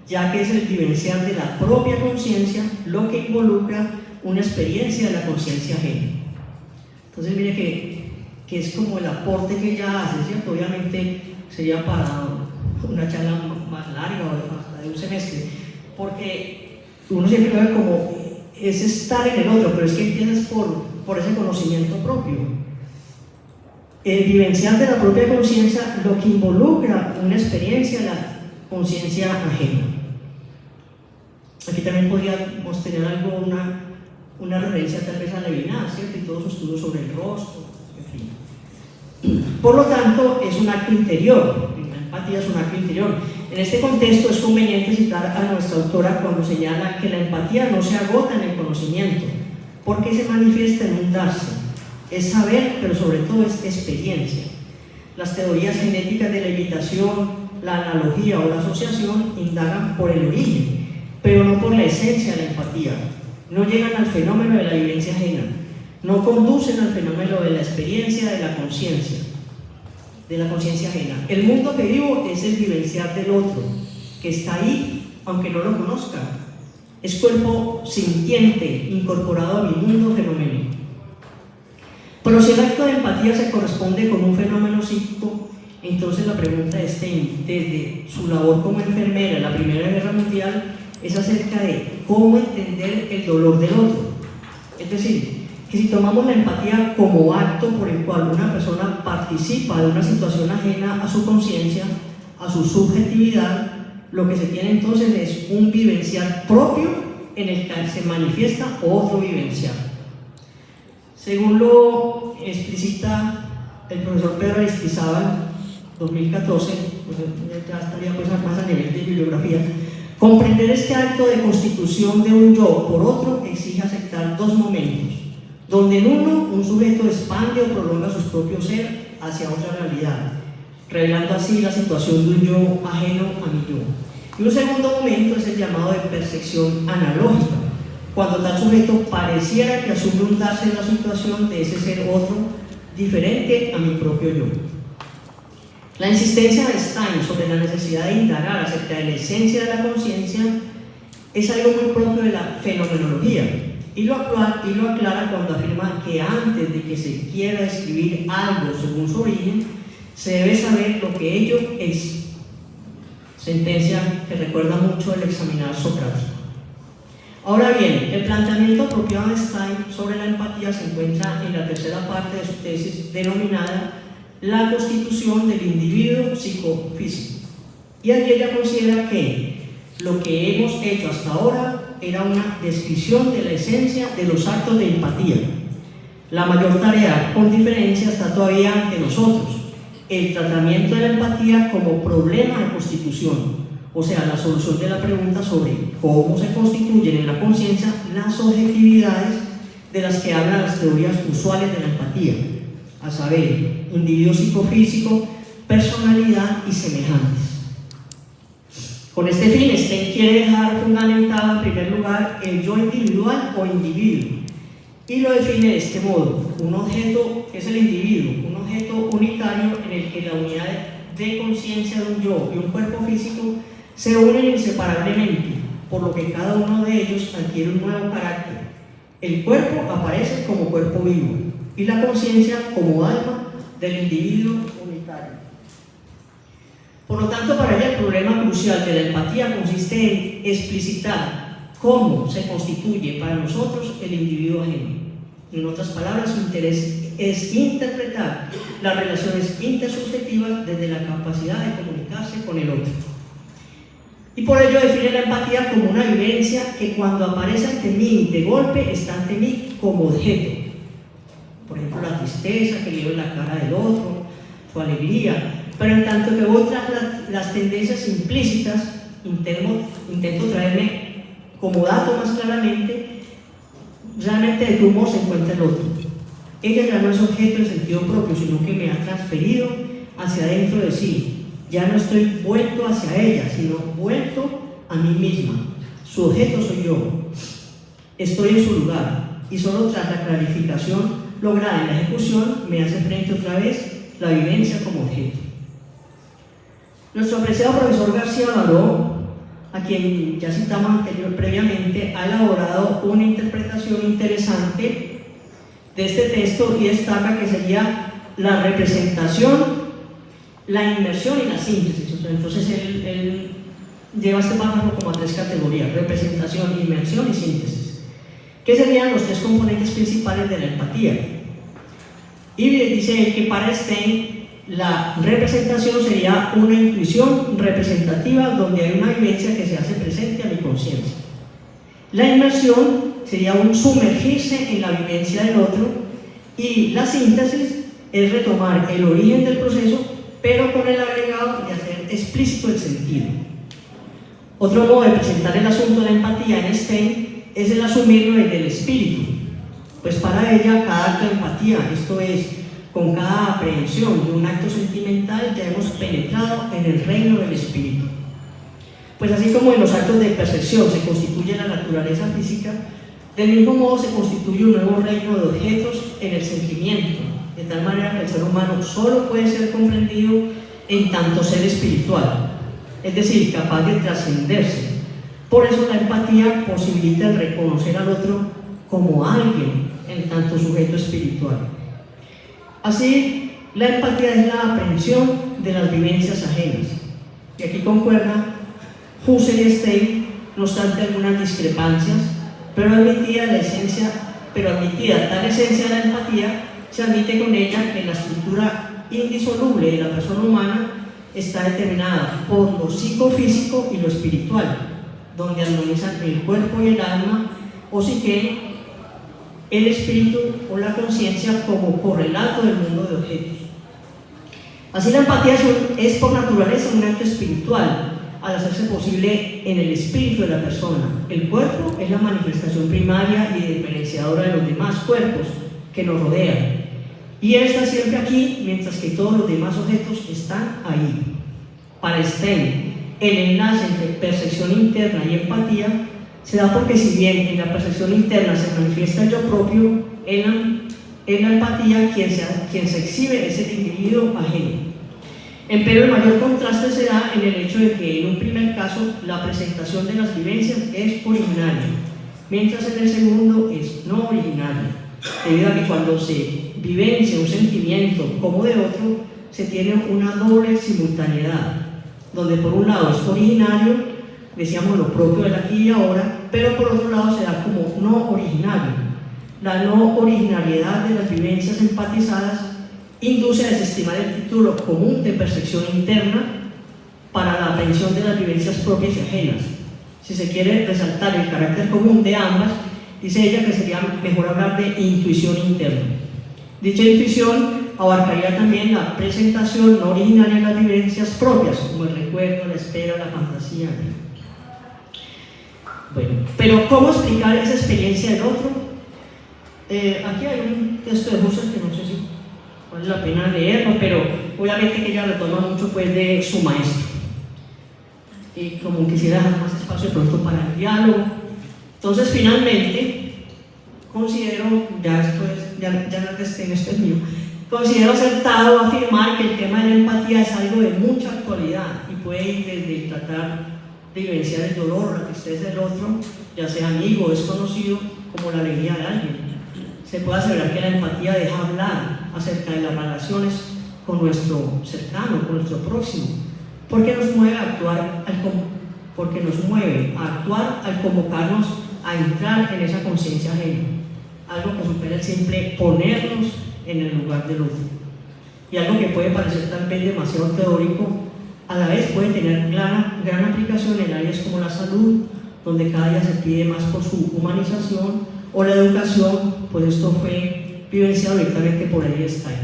ya que es el vivenciar de la propia conciencia lo que involucra una experiencia de la conciencia ajena. Entonces mire que es como el aporte que ella hace, ¿cierto? Obviamente sería para una charla más larga o hasta de un semestre, porque uno siempre lo ve como es estar en el otro, pero es que empiezas por ese conocimiento propio. El vivenciar de la propia conciencia lo que involucra una experiencia de la conciencia ajena. Aquí también podríamos tener algo, una referencia tal vez a Levinas, ¿cierto? Y todos sus estudios sobre el rostro, en fin. Por lo tanto, es un acto interior, la empatía es un acto interior. En este contexto es conveniente citar a nuestra autora cuando señala que la empatía no se agota en el conocimiento, porque se manifiesta en un darse. Es saber, pero sobre todo es experiencia. Las teorías genéticas de la imitación, la analogía o la asociación indagan por el origen, pero no por la esencia de la empatía. No llegan al fenómeno de la vivencia ajena, no conducen al fenómeno de la experiencia de la conciencia ajena. El mundo que vivo es el vivenciar del otro, que está ahí, aunque no lo conozca. Es cuerpo sintiente, incorporado a mi mundo fenoménico. Pero si el acto de empatía se corresponde con un fenómeno psíquico, entonces la pregunta de Stein, desde su labor como enfermera en la Primera Guerra Mundial, es acerca de cómo entender el dolor del otro. Es decir, que si tomamos la empatía como acto por el cual una persona participa de una situación ajena a su conciencia, a su subjetividad, lo que se tiene entonces es un vivenciar propio en el que se manifiesta otro vivenciar. Según lo explicita el profesor Pedro Aristizábal, 2014, pues ya estaría pues más a nivel de bibliografía, comprender este acto de constitución de un yo por otro exige aceptar dos momentos, donde en uno un sujeto expande o prolonga su propio ser hacia otra realidad, revelando así la situación de un yo ajeno a mi yo. Y un segundo momento es el llamado de percepción analógica, cuando tal sujeto pareciera que asume un darse en la situación de ese ser otro, diferente a mi propio yo. La insistencia de Stein sobre la necesidad de indagar acerca de la esencia de la conciencia es algo muy propio de la fenomenología, y lo aclara cuando afirma que antes de que se quiera escribir algo según su origen, se debe saber lo que ello es. Sentencia que recuerda mucho el examinar Sócrates. Ahora bien, el planteamiento apropiado de Stein sobre la empatía se encuentra en la tercera parte de su tesis denominada La constitución del individuo psicofísico. Y allí ella considera que lo que hemos hecho hasta ahora era una descripción de la esencia de los actos de empatía. La mayor tarea, con diferencia, está todavía ante nosotros: el tratamiento de la empatía como problema de constitución, o sea, la solución de la pregunta sobre cómo se constituyen en la conciencia las objetividades de las que hablan las teorías usuales de la empatía, a saber, individuo psicofísico, personalidad y semejantes. Con este fin, Stein quiere dejar fundamentado en primer lugar el yo individual o individuo, y lo define de este modo: un objeto que es el individuo, un objeto unitario en el que la unidad de conciencia de un yo y un cuerpo físico se unen inseparablemente, por lo que cada uno de ellos adquiere un nuevo carácter. El cuerpo aparece como cuerpo vivo y la conciencia como alma del individuo unitario. Por lo tanto, para ella el problema crucial de la empatía consiste en explicitar cómo se constituye para nosotros el individuo ajeno. En otras palabras, su interés es interpretar las relaciones intersubjetivas desde la capacidad de comunicarse con el otro. Y por ello define la empatía como una vivencia que cuando aparece ante mí de golpe está ante mí como objeto. Por ejemplo, la tristeza que veo en la cara del otro, su alegría. Pero en tanto que voy tras las tendencias implícitas, intento traerme como dato más claramente realmente de qué humor se encuentra el otro. Ella ya no es objeto en sentido propio, sino que me ha transferido hacia dentro de sí. Ya no estoy vuelto hacia ella, sino vuelto a mí misma. Su objeto soy yo. Estoy en su lugar, y solo tras la clarificación lograda en la ejecución me hace frente otra vez la vivencia como objeto. Nuestro apreciado profesor García Baró, a quien ya citamos previamente, ha elaborado una interpretación interesante de este texto y destaca que sería la representación, la inmersión y la síntesis. Entonces él lleva este párrafo como a 3 categorías: representación, inmersión y síntesis, que serían los 3 componentes principales de la empatía. Y dice él que para Stein la representación sería una intuición representativa donde hay una vivencia que se hace presente a mi conciencia. La inmersión sería un sumergirse en la vivencia del otro, y la síntesis es retomar el origen del proceso, pero con el agregado de hacer explícito el sentido. Otro modo de presentar el asunto de la empatía en Stein es el asumirlo desde el espíritu, pues para ella cada acto de empatía, esto es, con cada aprehensión de un acto sentimental, ya hemos penetrado en el reino del espíritu. Pues así como en los actos de percepción se constituye la naturaleza física, del mismo modo se constituye un nuevo reino de objetos en el sentimiento, de tal manera que el ser humano solo puede ser comprendido en tanto ser espiritual, es decir, capaz de trascenderse. Por eso la empatía posibilita el reconocer al otro como alguien en tanto sujeto espiritual. Así, la empatía es la aprehensión de las vivencias ajenas. Y aquí concuerda Husserl y Stein, no obstante algunas discrepancias, pero admitida tal esencia de la empatía, se admite con ella que la estructura indisoluble de la persona humana está determinada por lo psicofísico y lo espiritual, donde armonizan el cuerpo y el alma, o si que el espíritu o la conciencia como correlato del mundo de objetos. Así la empatía es por naturaleza un acto espiritual, al hacerse posible en el espíritu de la persona. El cuerpo es la manifestación primaria y diferenciadora de los demás cuerpos que nos rodean, y él está siempre aquí, mientras que todos los demás objetos están ahí. Para Stein, el enlace entre percepción interna y empatía se da porque, si bien en la percepción interna se manifiesta el yo propio, en la empatía quien se exhibe es el individuo ajeno. Empero el mayor contraste se da en el hecho de que en un primer caso la presentación de las vivencias es originaria, mientras en el segundo es no originaria, debido a que cuando se vivencia un sentimiento como de otro, se tiene una doble simultaneidad, donde por un lado es originario, decíamos lo propio del aquí y ahora, pero por otro lado se da como no originario. La no originariedad de las vivencias empatizadas induce a desestimar el título común de percepción interna para la aprehensión de las vivencias propias y ajenas. Si se quiere resaltar el carácter común de ambas, dice ella que sería mejor hablar de intuición interna. Dicha intuición abarcaría también la presentación no originaria de las vivencias propias, como el recuerdo, la espera, la fantasía. Bueno, pero ¿cómo explicar esa experiencia del otro? Aquí hay un texto de Husserl que no sé si vale la pena leerlo, pero obviamente que ella retoma mucho pues de su maestro, y como quisiera dejar más espacio pronto para el diálogo. Entonces finalmente considero, ya no es mío, considero acertado afirmar que el tema de la empatía es algo de mucha actualidad y puede ir desde tratar de vivenciar el dolor, la tristeza del otro, ya sea amigo o desconocido, como la alegría de alguien. Se puede asegurar que la empatía deja hablar acerca de las relaciones con nuestro cercano, con nuestro próximo, porque nos mueve a actuar al convocarnos a entrar en esa conciencia ajena, algo que supera el simple ponernos en el lugar del otro. Y algo que puede parecer tal vez demasiado teórico, a la vez puede tener gran aplicación en áreas como la salud, donde cada día se pide más por su humanización, o la educación, pues esto fue vivenciado directamente por Edith Stein.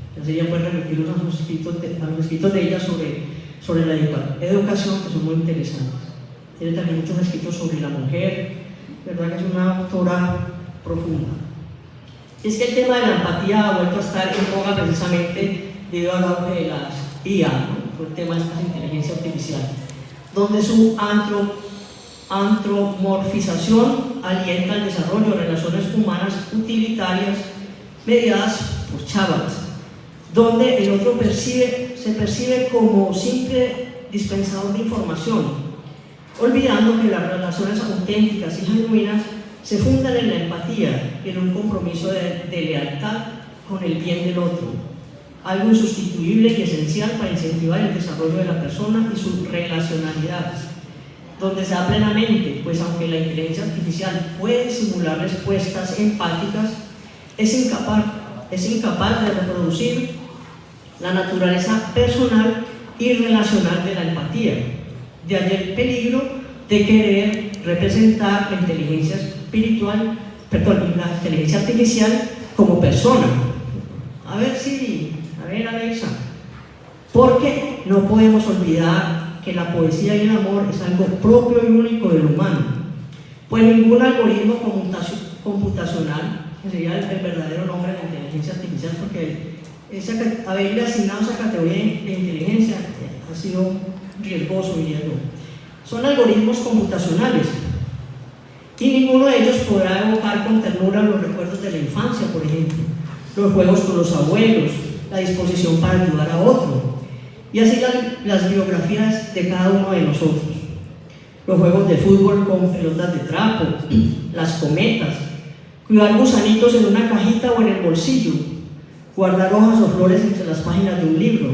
Entonces ella puede remitirnos a los escritos de ella sobre la educación, que son muy interesantes. Tiene también muchos escritos sobre la mujer, verdad que es una autora profunda. Es que el tema de la empatía ha vuelto a estar en boga precisamente debido al auge de las IA, ¿no? Por el tema de esta inteligencia artificial, donde su antropomorfización alienta el desarrollo de relaciones humanas utilitarias mediadas por Chabad. donde el otro se percibe como simple dispensador de información, olvidando que las relaciones auténticas y genuinas se fundan en la empatía y en un compromiso de lealtad con el bien del otro, algo insustituible y esencial para incentivar el desarrollo de la persona y su relacionalidad, donde se da plenamente, pues aunque la inteligencia artificial puede simular respuestas empáticas, es incapaz de reproducir la naturaleza personal y relacional de la empatía. De allí el peligro de querer representar la inteligencia artificial como persona. A ver Siri, a ver Alexa, porque no podemos olvidar que la poesía y el amor es algo propio y único del humano, pues ningún algoritmo computacional, que sería el verdadero nombre de la inteligencia artificial, porque haberle asignado esa categoría de inteligencia ha sido riesgoso, diría yo. Son algoritmos computacionales y ninguno de ellos podrá evocar con ternura los recuerdos de la infancia, por ejemplo, los juegos con los abuelos, la disposición para ayudar a otro, y así las biografías de cada uno de nosotros. Los juegos de fútbol con pelotas de trapo, las cometas, cuidar gusanitos en una cajita o en el bolsillo, guardar hojas o flores entre las páginas de un libro,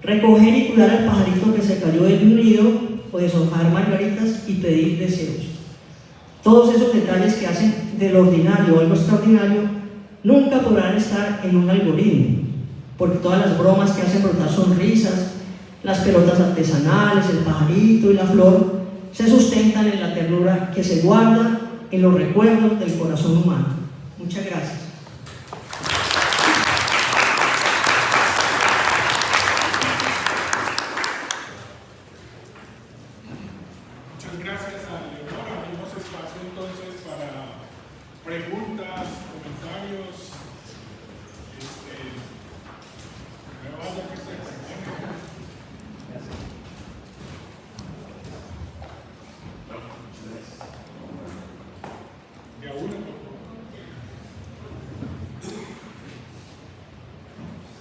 recoger y cuidar al pajarito que se cayó de un nido o deshojar margaritas y pedir deseos. Todos esos detalles que hacen de lo ordinario algo extraordinario nunca podrán estar en un algoritmo, porque todas las bromas que hacen brotar sonrisas, las pelotas artesanales, el pajarito y la flor, se sustentan en la ternura que se guarda en los recuerdos del corazón humano. Muchas gracias. Muchas gracias a Leonor. Abrimos espacio entonces para preguntas, comentarios. Me vaya que estoy de a uno, por favor.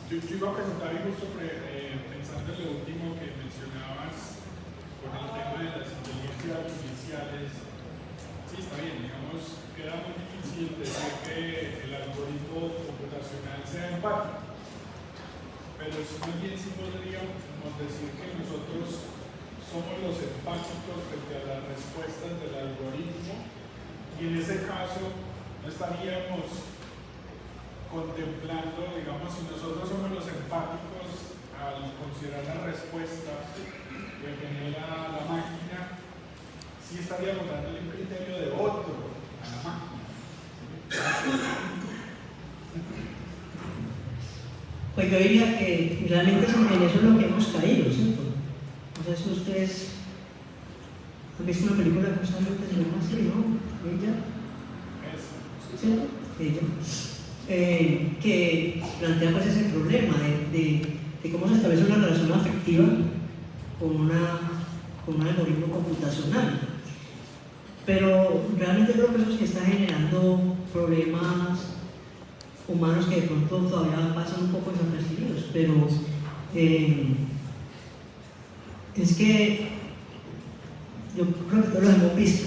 Yo iba a preguntar y justo pensando en lo último que mencionabas con el tema de las inteligencias artificiales. Sí, está bien, digamos, queda muy difícil decir que el algoritmo computacional sea empático, pero más bien sí podríamos decir que nosotros somos los empáticos frente a las respuestas del algoritmo, y en ese caso no estaríamos contemplando, digamos, si nosotros somos los empáticos al considerar la respuesta que genera la máquina, sí estaríamos dándole un criterio de otro a la máquina. Pues yo diría que realmente en eso es lo que hemos caído, ¿cierto? No sé si ustedes han visto una película justamente que se llama así, ¿no? Ella. ¿Cierto? Ella. Que plantea pues ese problema de cómo se establece una relación afectiva con un algoritmo computacional. Pero realmente creo que eso es que está generando problemas humanos que de pronto todavía pasan un poco desapercibidos, pero es que yo creo que todos lo hemos visto.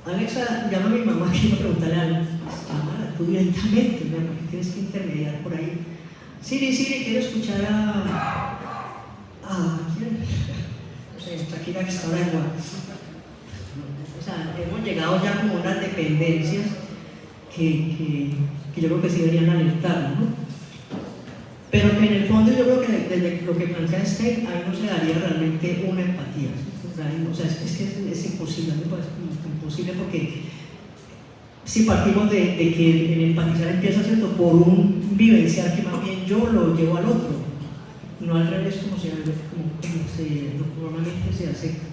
Alexa llama a mi mamá que iba a preguntarle algo, llámala tú directamente, porque tienes que intermediar por ahí. Siri, quiero escuchar a ¿quién? No sé, Shakira que está ahora en Guadalajara. O sea, hemos llegado ya como unas dependencias que yo creo que sí deberían alertar, ¿no? Pero que en el fondo yo creo que desde lo que plantea Stein, ahí no se daría realmente una empatía, ¿sí? O sea, es que es imposible, me parece imposible, porque si partimos de que el empatizar empieza siendo por un vivenciar que más bien yo lo llevo al otro, no al revés como normalmente se hace.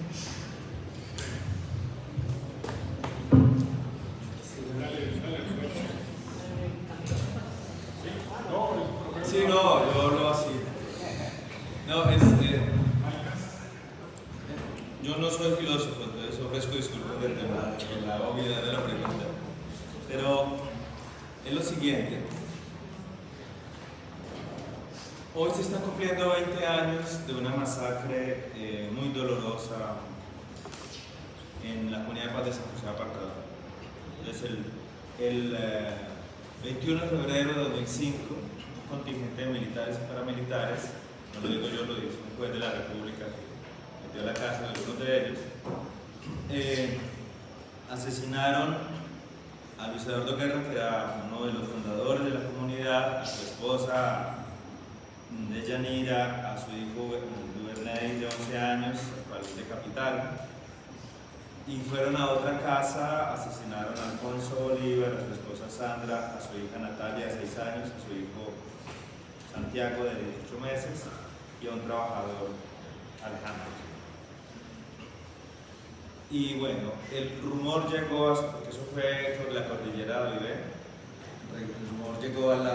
Sí, no, yo hablo así. No, yo no soy filósofo, entonces ofrezco disculpas de la obviedad de la pregunta. Pero es lo siguiente. Hoy se están cumpliendo 20 años de una masacre muy dolorosa en la comunidad de paz de San José Apartador. Es el 21 de febrero de 2005, un contingente de militares y paramilitares, no lo digo yo, lo dice un juez de la República que metió a la cárcel a algunos de ellos, asesinaron a Luis Eduardo Guerra, que era uno de los fundadores de la comunidad, a su esposa de Yanira, a su hijo Duvernay de 11 años, al cual decapitaron, y fueron a otra casa, asesinaron a Alfonso Bolívar, a su esposa Sandra, a su hija Natalia de 6 años, a su hijo Santiago de 18 meses y a un trabajador, Alejandro. Y bueno, el rumor llegó, porque eso fue sobre la cordillera de Olivé, el rumor llegó al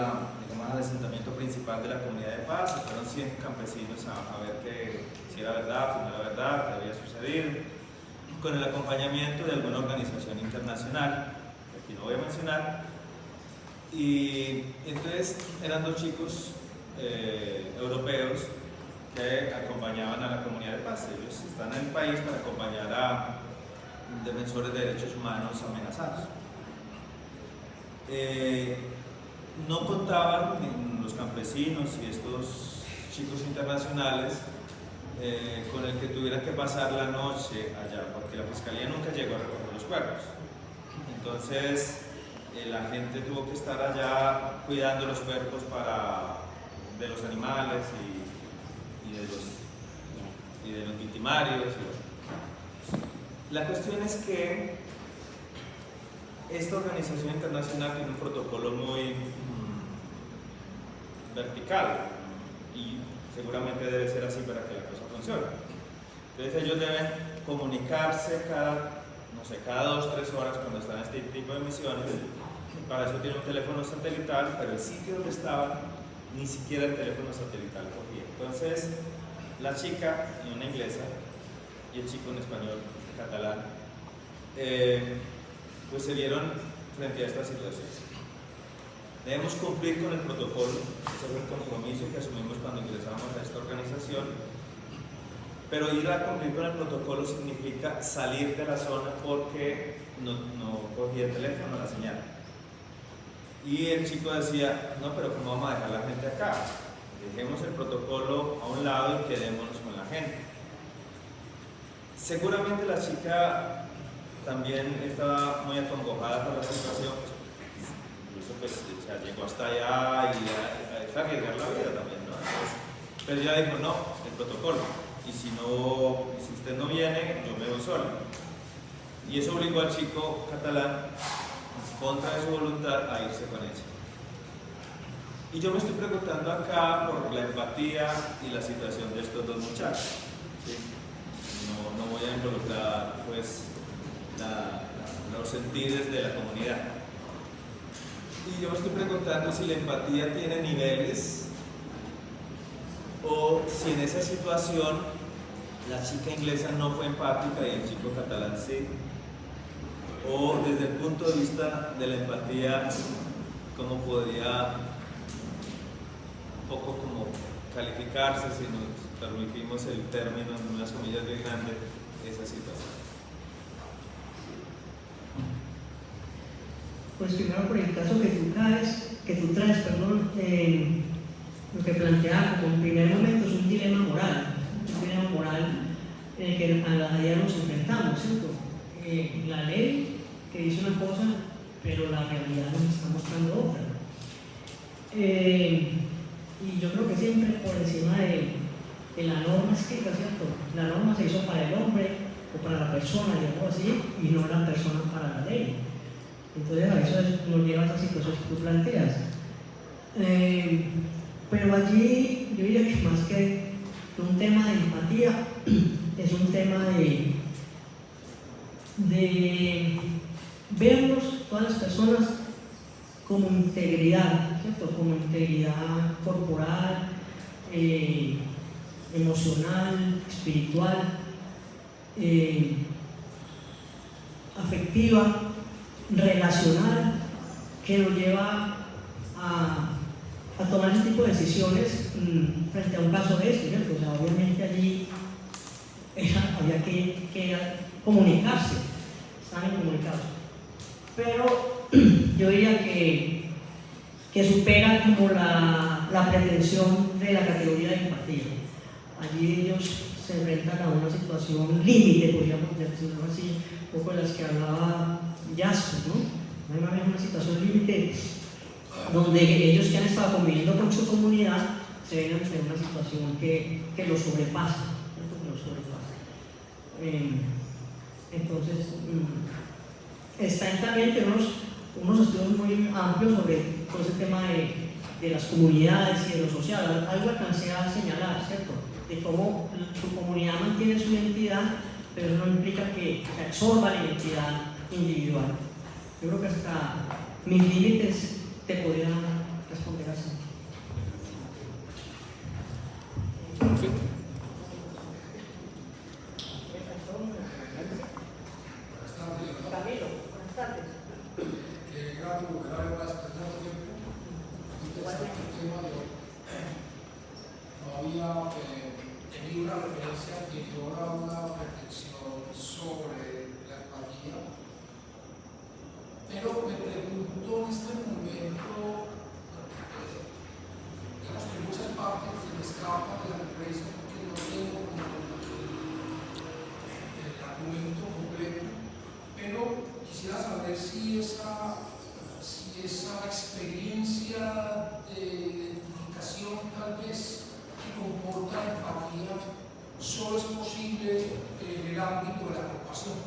asentamiento principal de la comunidad de paz, fueron 100 campesinos a ver si era verdad, si no era verdad, qué había sucedido, con el acompañamiento de alguna organización internacional, que aquí no voy a mencionar, y entonces eran 2 chicos europeos que acompañaban a la comunidad de paz. Ellos están en el país para acompañar a defensores de derechos humanos amenazados. No contaban los campesinos y estos chicos internacionales con el que tuvieran que pasar la noche allá, porque la fiscalía nunca llegó a recoger los cuerpos. Entonces la gente tuvo que estar allá cuidando los cuerpos de los animales y de los victimarios. La cuestión es que esta organización internacional tiene un protocolo muy vertical y seguramente debe ser así para que la cosa funcione. Entonces ellos deben comunicarse cada 2 o 3 horas cuando están en este tipo de misiones. Para eso tienen un teléfono satelital, pero el sitio donde estaban ni siquiera el teléfono satelital cogía. Entonces la chica, una inglesa, y el chico en español, catalán, pues se vieron frente a esta situación. Debemos cumplir con el protocolo, ese fue el compromiso que asumimos cuando ingresamos a esta organización, pero ir a cumplir con el protocolo significa salir de la zona porque no cogía el teléfono, la señal. Y el chico decía, no, pero ¿cómo vamos a dejar a la gente acá? Dejemos el protocolo a un lado y quedémonos con la gente. Seguramente la chica también estaba muy acongojada por la situación, incluso pues llegó hasta allá y a arriesgar la vida también, ¿no? Entonces, pero ella dijo, no, el protocolo, y si usted no viene, yo me voy sola. Y eso obligó al chico catalán, contra su voluntad, a irse con ella. Y yo me estoy preguntando acá por la empatía y la situación de estos 2 muchachos, ¿sí? No voy a involucrar pues los sentidos de la comunidad. Y yo me estoy preguntando si la empatía tiene niveles o si en esa situación la chica inglesa no fue empática y el chico catalán sí. O desde el punto de vista de la empatía, ¿cómo podría un poco como calificarse, si nos permitimos el término en unas comillas bien grandes, esa situación? Pues primero por el caso que tú traes, lo que plantea como en primer momento es un dilema moral en el que a la día nos enfrentamos, ¿cierto? La ley que dice una cosa, pero la realidad nos está mostrando otra. Y yo creo que siempre por encima de la norma escrita, ¿cierto? La norma se hizo para el hombre o para la persona, digamos así, y no la persona para la ley. Entonces a eso nos lleva a esa situación que tú planteas. Pero allí yo diría que más que un tema de empatía, es un tema de vernos todas las personas como integridad, ¿cierto? Como integridad corporal, emocional, espiritual, afectiva, relacional, que nos lleva a a tomar ese tipo de decisiones frente a un caso de esto, ¿cierto? O sea, obviamente allí había que comunicarse, estaban incomunicados. Pero yo diría que supera como la pretensión de la categoría de empatía. Allí ellos se enfrentan a una situación límite, podríamos decirlo así, un poco de las que hablaba Yasco, ¿no? Hay más bien una situación límite donde ellos que han estado conviviendo con su comunidad se ven ante una situación que los sobrepasa, ¿cierto? Que los sobrepasa. Entonces, están también unos estudios muy amplios sobre todo ese tema de las comunidades y de lo social. Algo alcancé a señalar, ¿cierto? De cómo su comunidad mantiene su identidad, pero eso no implica que se absorba la identidad individual. Yo creo que hasta mis límites te podría responder así. Camilo, buenas tardes. Grato volver a pasar tanto tiempo. Interesante tema. No había tenido una referencia anterior a una reflexión sobre la empatía. Pero me pregunto en este momento, digamos que muchas partes se me escapan de la referencia porque no tengo como el argumento completo, pero quisiera saber si esa experiencia de identificación tal vez que comporta empatía solo es posible en el ámbito de la compasión.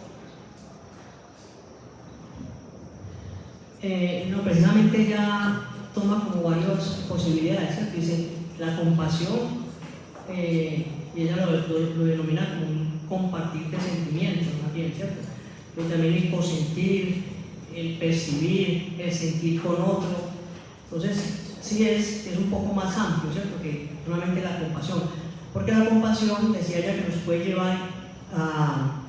No, precisamente ya toma como varias posibilidades, ¿cierto? Dice la compasión, y ella lo denomina como un compartir de sentimientos, más bien, ¿cierto? Pero también el consentir, el percibir, el sentir con otro. Entonces, sí es un poco más amplio, ¿cierto? Que solamente la compasión. Porque la compasión, decía ella, que nos puede llevar a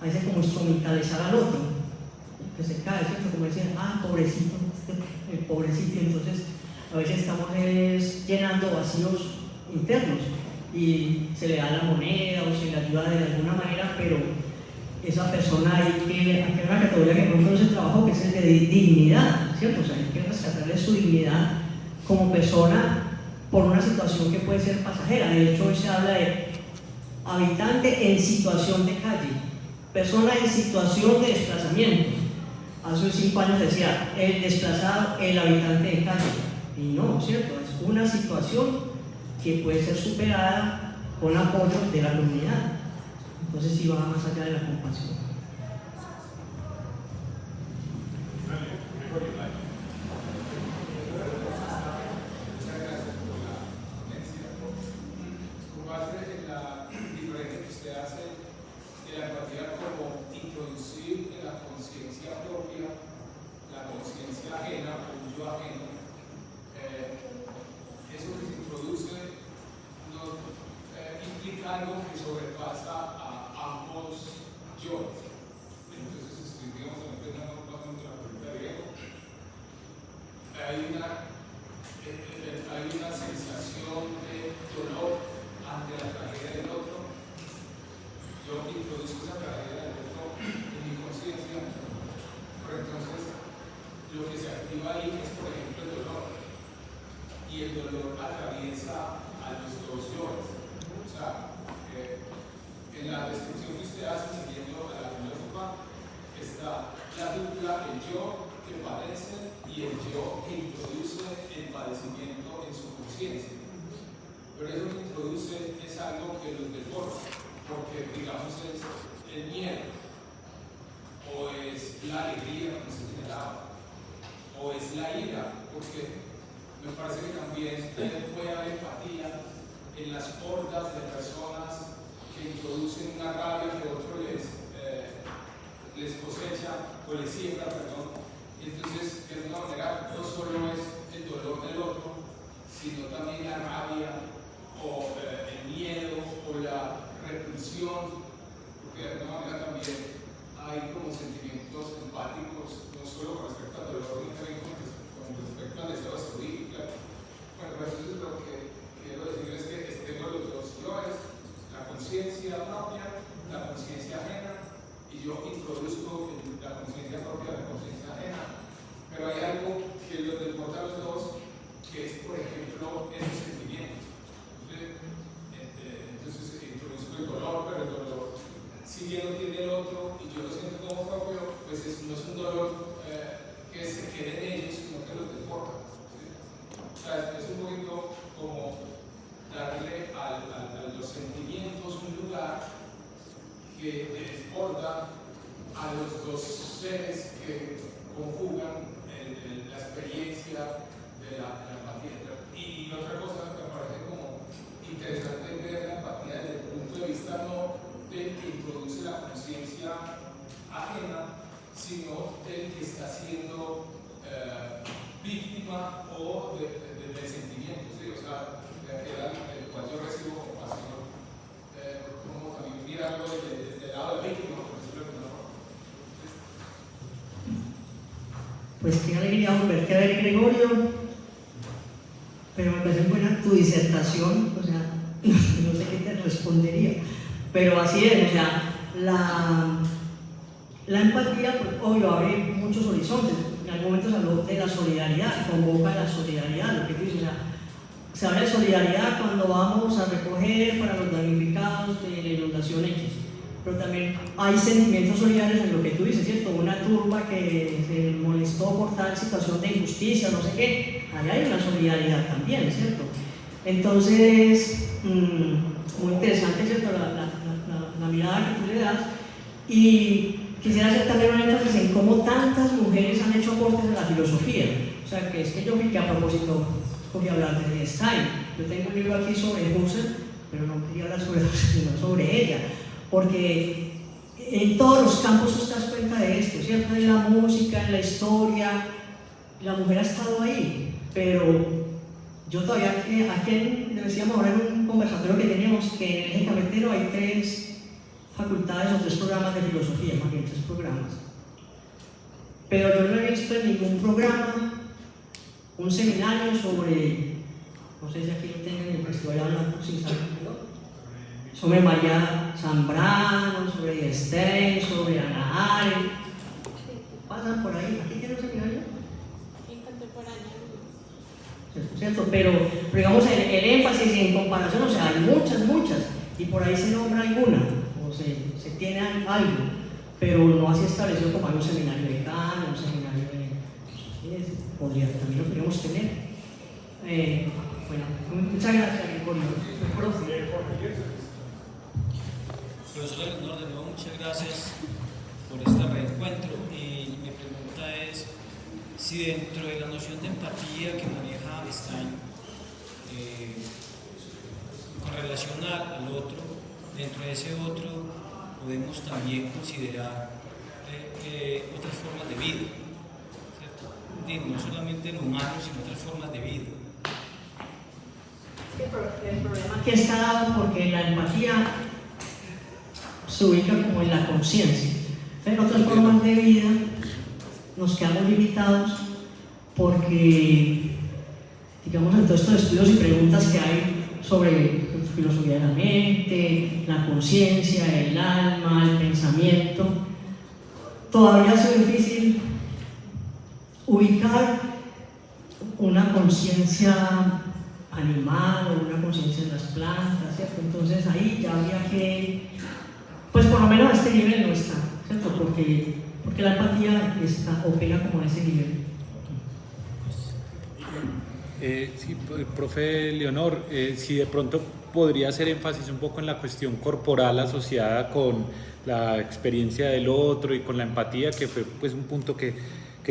ese como instrumentalizar al otro, que se cae, ¿cierto? Como decían, pobrecito, el pobrecito. Entonces, a veces estamos llenando vacíos internos y se le da la moneda o se le ayuda de alguna manera, pero esa persona hay una categoría que por ejemplo no se trabajó, que es el de dignidad, ¿cierto? O sea, hay que rescatarle su dignidad como persona por una situación que puede ser pasajera. De hecho, hoy se habla de habitante en situación de calle, persona en situación de desplazamiento. Hace 5 años decía el desplazado, el habitante de calle, y no, ¿cierto? Es una situación que puede ser superada con apoyo de la comunidad. Entonces sí va más allá de la compasión. Muchas gracias por la ponencia. Con base en la diferencia que usted hace de la empatía como introducir en la conciencia propia la conciencia ajena o un yo ajeno, eso que se introduce no implica algo que sobrepasa a ambos yo. Entonces, digamos, en la pregunta de Diego, hay una sensación de dolor ante la tragedia del otro. Yo introduzco esa tragedia del otro en mi conciencia, pero entonces lo que se activa ahí es, por ejemplo, el dolor. Y el dolor atraviesa a los dos yoes. O sea, en la descripción que usted hace, siguiendo a la filósofa, está la dupla, el yo que padece y el yo que introduce el padecimiento en su conciencia. Pero eso que introduce es algo que los desborda, porque digamos es el miedo, o es la alegría, como se señalaba, o es la ira, porque me parece que también puede haber empatía en las hordas de personas que introducen una rabia que otro les cosecha o les siembra, perdón. Entonces, de alguna manera, no solo es el dolor del otro, sino también la rabia o el miedo o la repulsión, porque de alguna manera también hay como sentimientos empáticos, no solo con respecto al dolor, sino también con respecto al deseo de destruir, claro. Bueno, pues eso es lo que quiero decir, es que tengo los dos yoes, la conciencia propia, la conciencia ajena, y yo introduzco la conciencia propia, la conciencia ajena. Pero hay algo que los desborda a los dos, que es, por ejemplo, esos sentimientos. Entonces introduzco el dolor, pero el dolor, si bien lo tiene el otro y yo lo siento como propio, pues no es un dolor que se quede en ellos, sino que los desborda. ¿Sí? O sea, es un poquito como darle a los sentimientos un lugar que desborda a los dos seres que conjugan la experiencia de la empatía. Y otra cosa que me parece como interesante ver la empatía desde el punto de vista no del que introduce la conciencia ajena, sino del que está siendo víctima o del sentimiento, ¿sí? O sea, de aquel del cual yo recibo compasión, como también mirarlo desde el lado de la víctima, por decirlo de alguna forma. Pues qué alegría volverte a ver, Gregorio, pero me parece buena tu disertación, o sea, no sé qué te respondería, pero así es, o sea, la empatía, pues, obvio, abre muchos horizontes. En algún momento se habló de la solidaridad, convoca la solidaridad, lo que tú dices, o sea, se habla de solidaridad cuando vamos a recoger para los damnificados de la inundación X, pero también hay sentimientos solidarios en lo que tú dices, ¿cierto? Una turba que se molestó por tal situación de injusticia, no sé qué, ahí hay una solidaridad también, ¿cierto? Entonces, muy interesante, ¿cierto? La mirada que tú le das. Y quisiera hacer también un énfasis en cómo tantas mujeres han hecho aportes a la filosofía. O sea, que es que yo vi que a propósito escogí hablar de Stein. Yo tengo un libro aquí sobre Husserl, pero no quería hablar sobre Husserl, sino sobre ella. Porque en todos los campos tú te das cuenta de esto, ¿cierto? En la música, en la historia, la mujer ha estado ahí, pero yo todavía, aquí decíamos ahora en un conversatorio que teníamos, que en el eje cafetero hay 3 facultades o 3 programas de filosofía, más bien 3 programas. Pero yo no he visto en ningún programa un seminario sobre, no sé si aquí lo tengan, pero estoy hablando sin saberlo, sobre María Zambrano, sobre Stein, sobre Hannah Arendt. Pasan por ahí. ¿Aquí tiene un seminario? En contemporánea. ¿Cierto? Pero digamos, el énfasis en comparación, o sea, hay muchas, y por ahí se nombra alguna, o se tiene algo, pero no así establecido como hay un seminario de Kant, un seminario de. También lo podríamos tener. Bueno, muchas gracias, Gregorio. Profesor Leonor, de nuevo muchas gracias por este reencuentro. Y mi pregunta es si dentro de la noción de empatía que maneja Stein con relación al otro, dentro de ese otro podemos también considerar otras formas de vida, ¿cierto? No solamente en humanos, sino otras formas de vida. El problema que está dado porque la empatía se ubica como en la conciencia. En otras formas de vida nos quedamos limitados porque, digamos, en todos estos estudios y preguntas que hay sobre filosofía de la mente, la conciencia, el alma, el pensamiento, todavía ha sido difícil ubicar una conciencia animal o una conciencia en las plantas, ¿cierto? Entonces ahí ya habría que, pues por lo menos a este nivel no está, ¿cierto? Porque la empatía opera como a ese nivel. Sí, profe Leonor, si de pronto podría hacer énfasis un poco en la cuestión corporal asociada con la experiencia del otro y con la empatía, que fue pues un punto que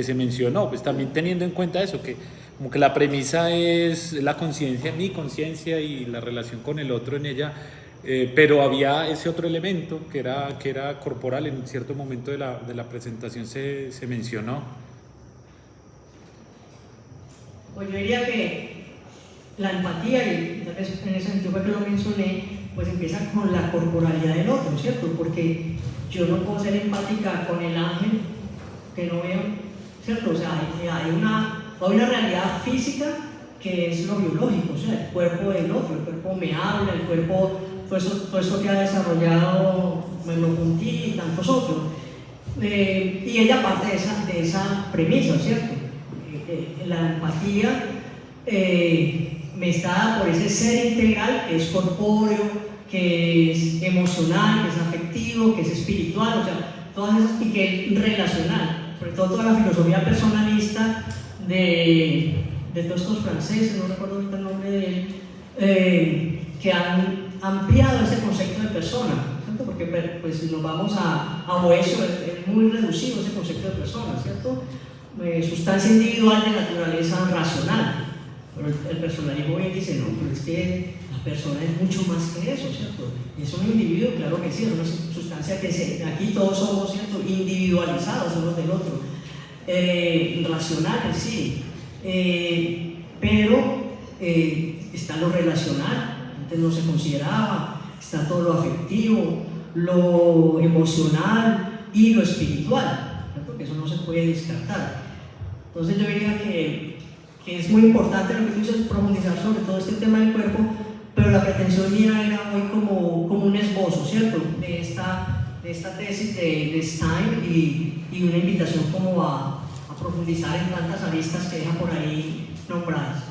se mencionó, pues también teniendo en cuenta eso, que como que la premisa es la conciencia, mi conciencia y la relación con el otro en ella, pero había ese otro elemento que era corporal, en cierto momento de la presentación se mencionó. Pues yo diría que la empatía, y tal vez en ese sentido que lo mencioné, pues empieza con la corporalidad del otro, ¿cierto? Porque yo no puedo ser empática con el ángel que no veo, ¿cierto? O sea, hay una realidad física que es lo biológico, o sea, el cuerpo del otro, el cuerpo me habla, el cuerpo, todo eso que ha desarrollado Merleau-Ponty y tantos otros. Y ella parte de esa premisa, ¿cierto? La empatía me está dada por ese ser integral que es corpóreo, que es emocional, que es afectivo, que es espiritual, o sea, todas esas, y que es relacional, sobre todo toda la filosofía personalista de todos estos franceses, no recuerdo ahorita el nombre de él, que han ampliado ese concepto de persona, ¿cierto? Porque pues, si nos vamos a hueso, es muy reducido ese concepto de persona, ¿cierto? Sustancia individual de naturaleza racional. Pero el personalismo bien dice, no, pero es que la persona es mucho más que eso, ¿cierto? Es un individuo, claro que sí, es una sustancia que aquí todos somos, ¿cierto? Individualizados unos del otro. Racionales, sí. Pero está lo relacional, antes no se consideraba, está todo lo afectivo, lo emocional y lo espiritual, ¿cierto? Que eso no se puede descartar. Entonces yo diría que es muy importante lo que tú dices, profundizar sobre todo este tema del cuerpo, pero la pretensión mía era hoy como un esbozo, ¿cierto? De esta tesis de Stein y una invitación como a profundizar en tantas aristas que deja por ahí nombradas.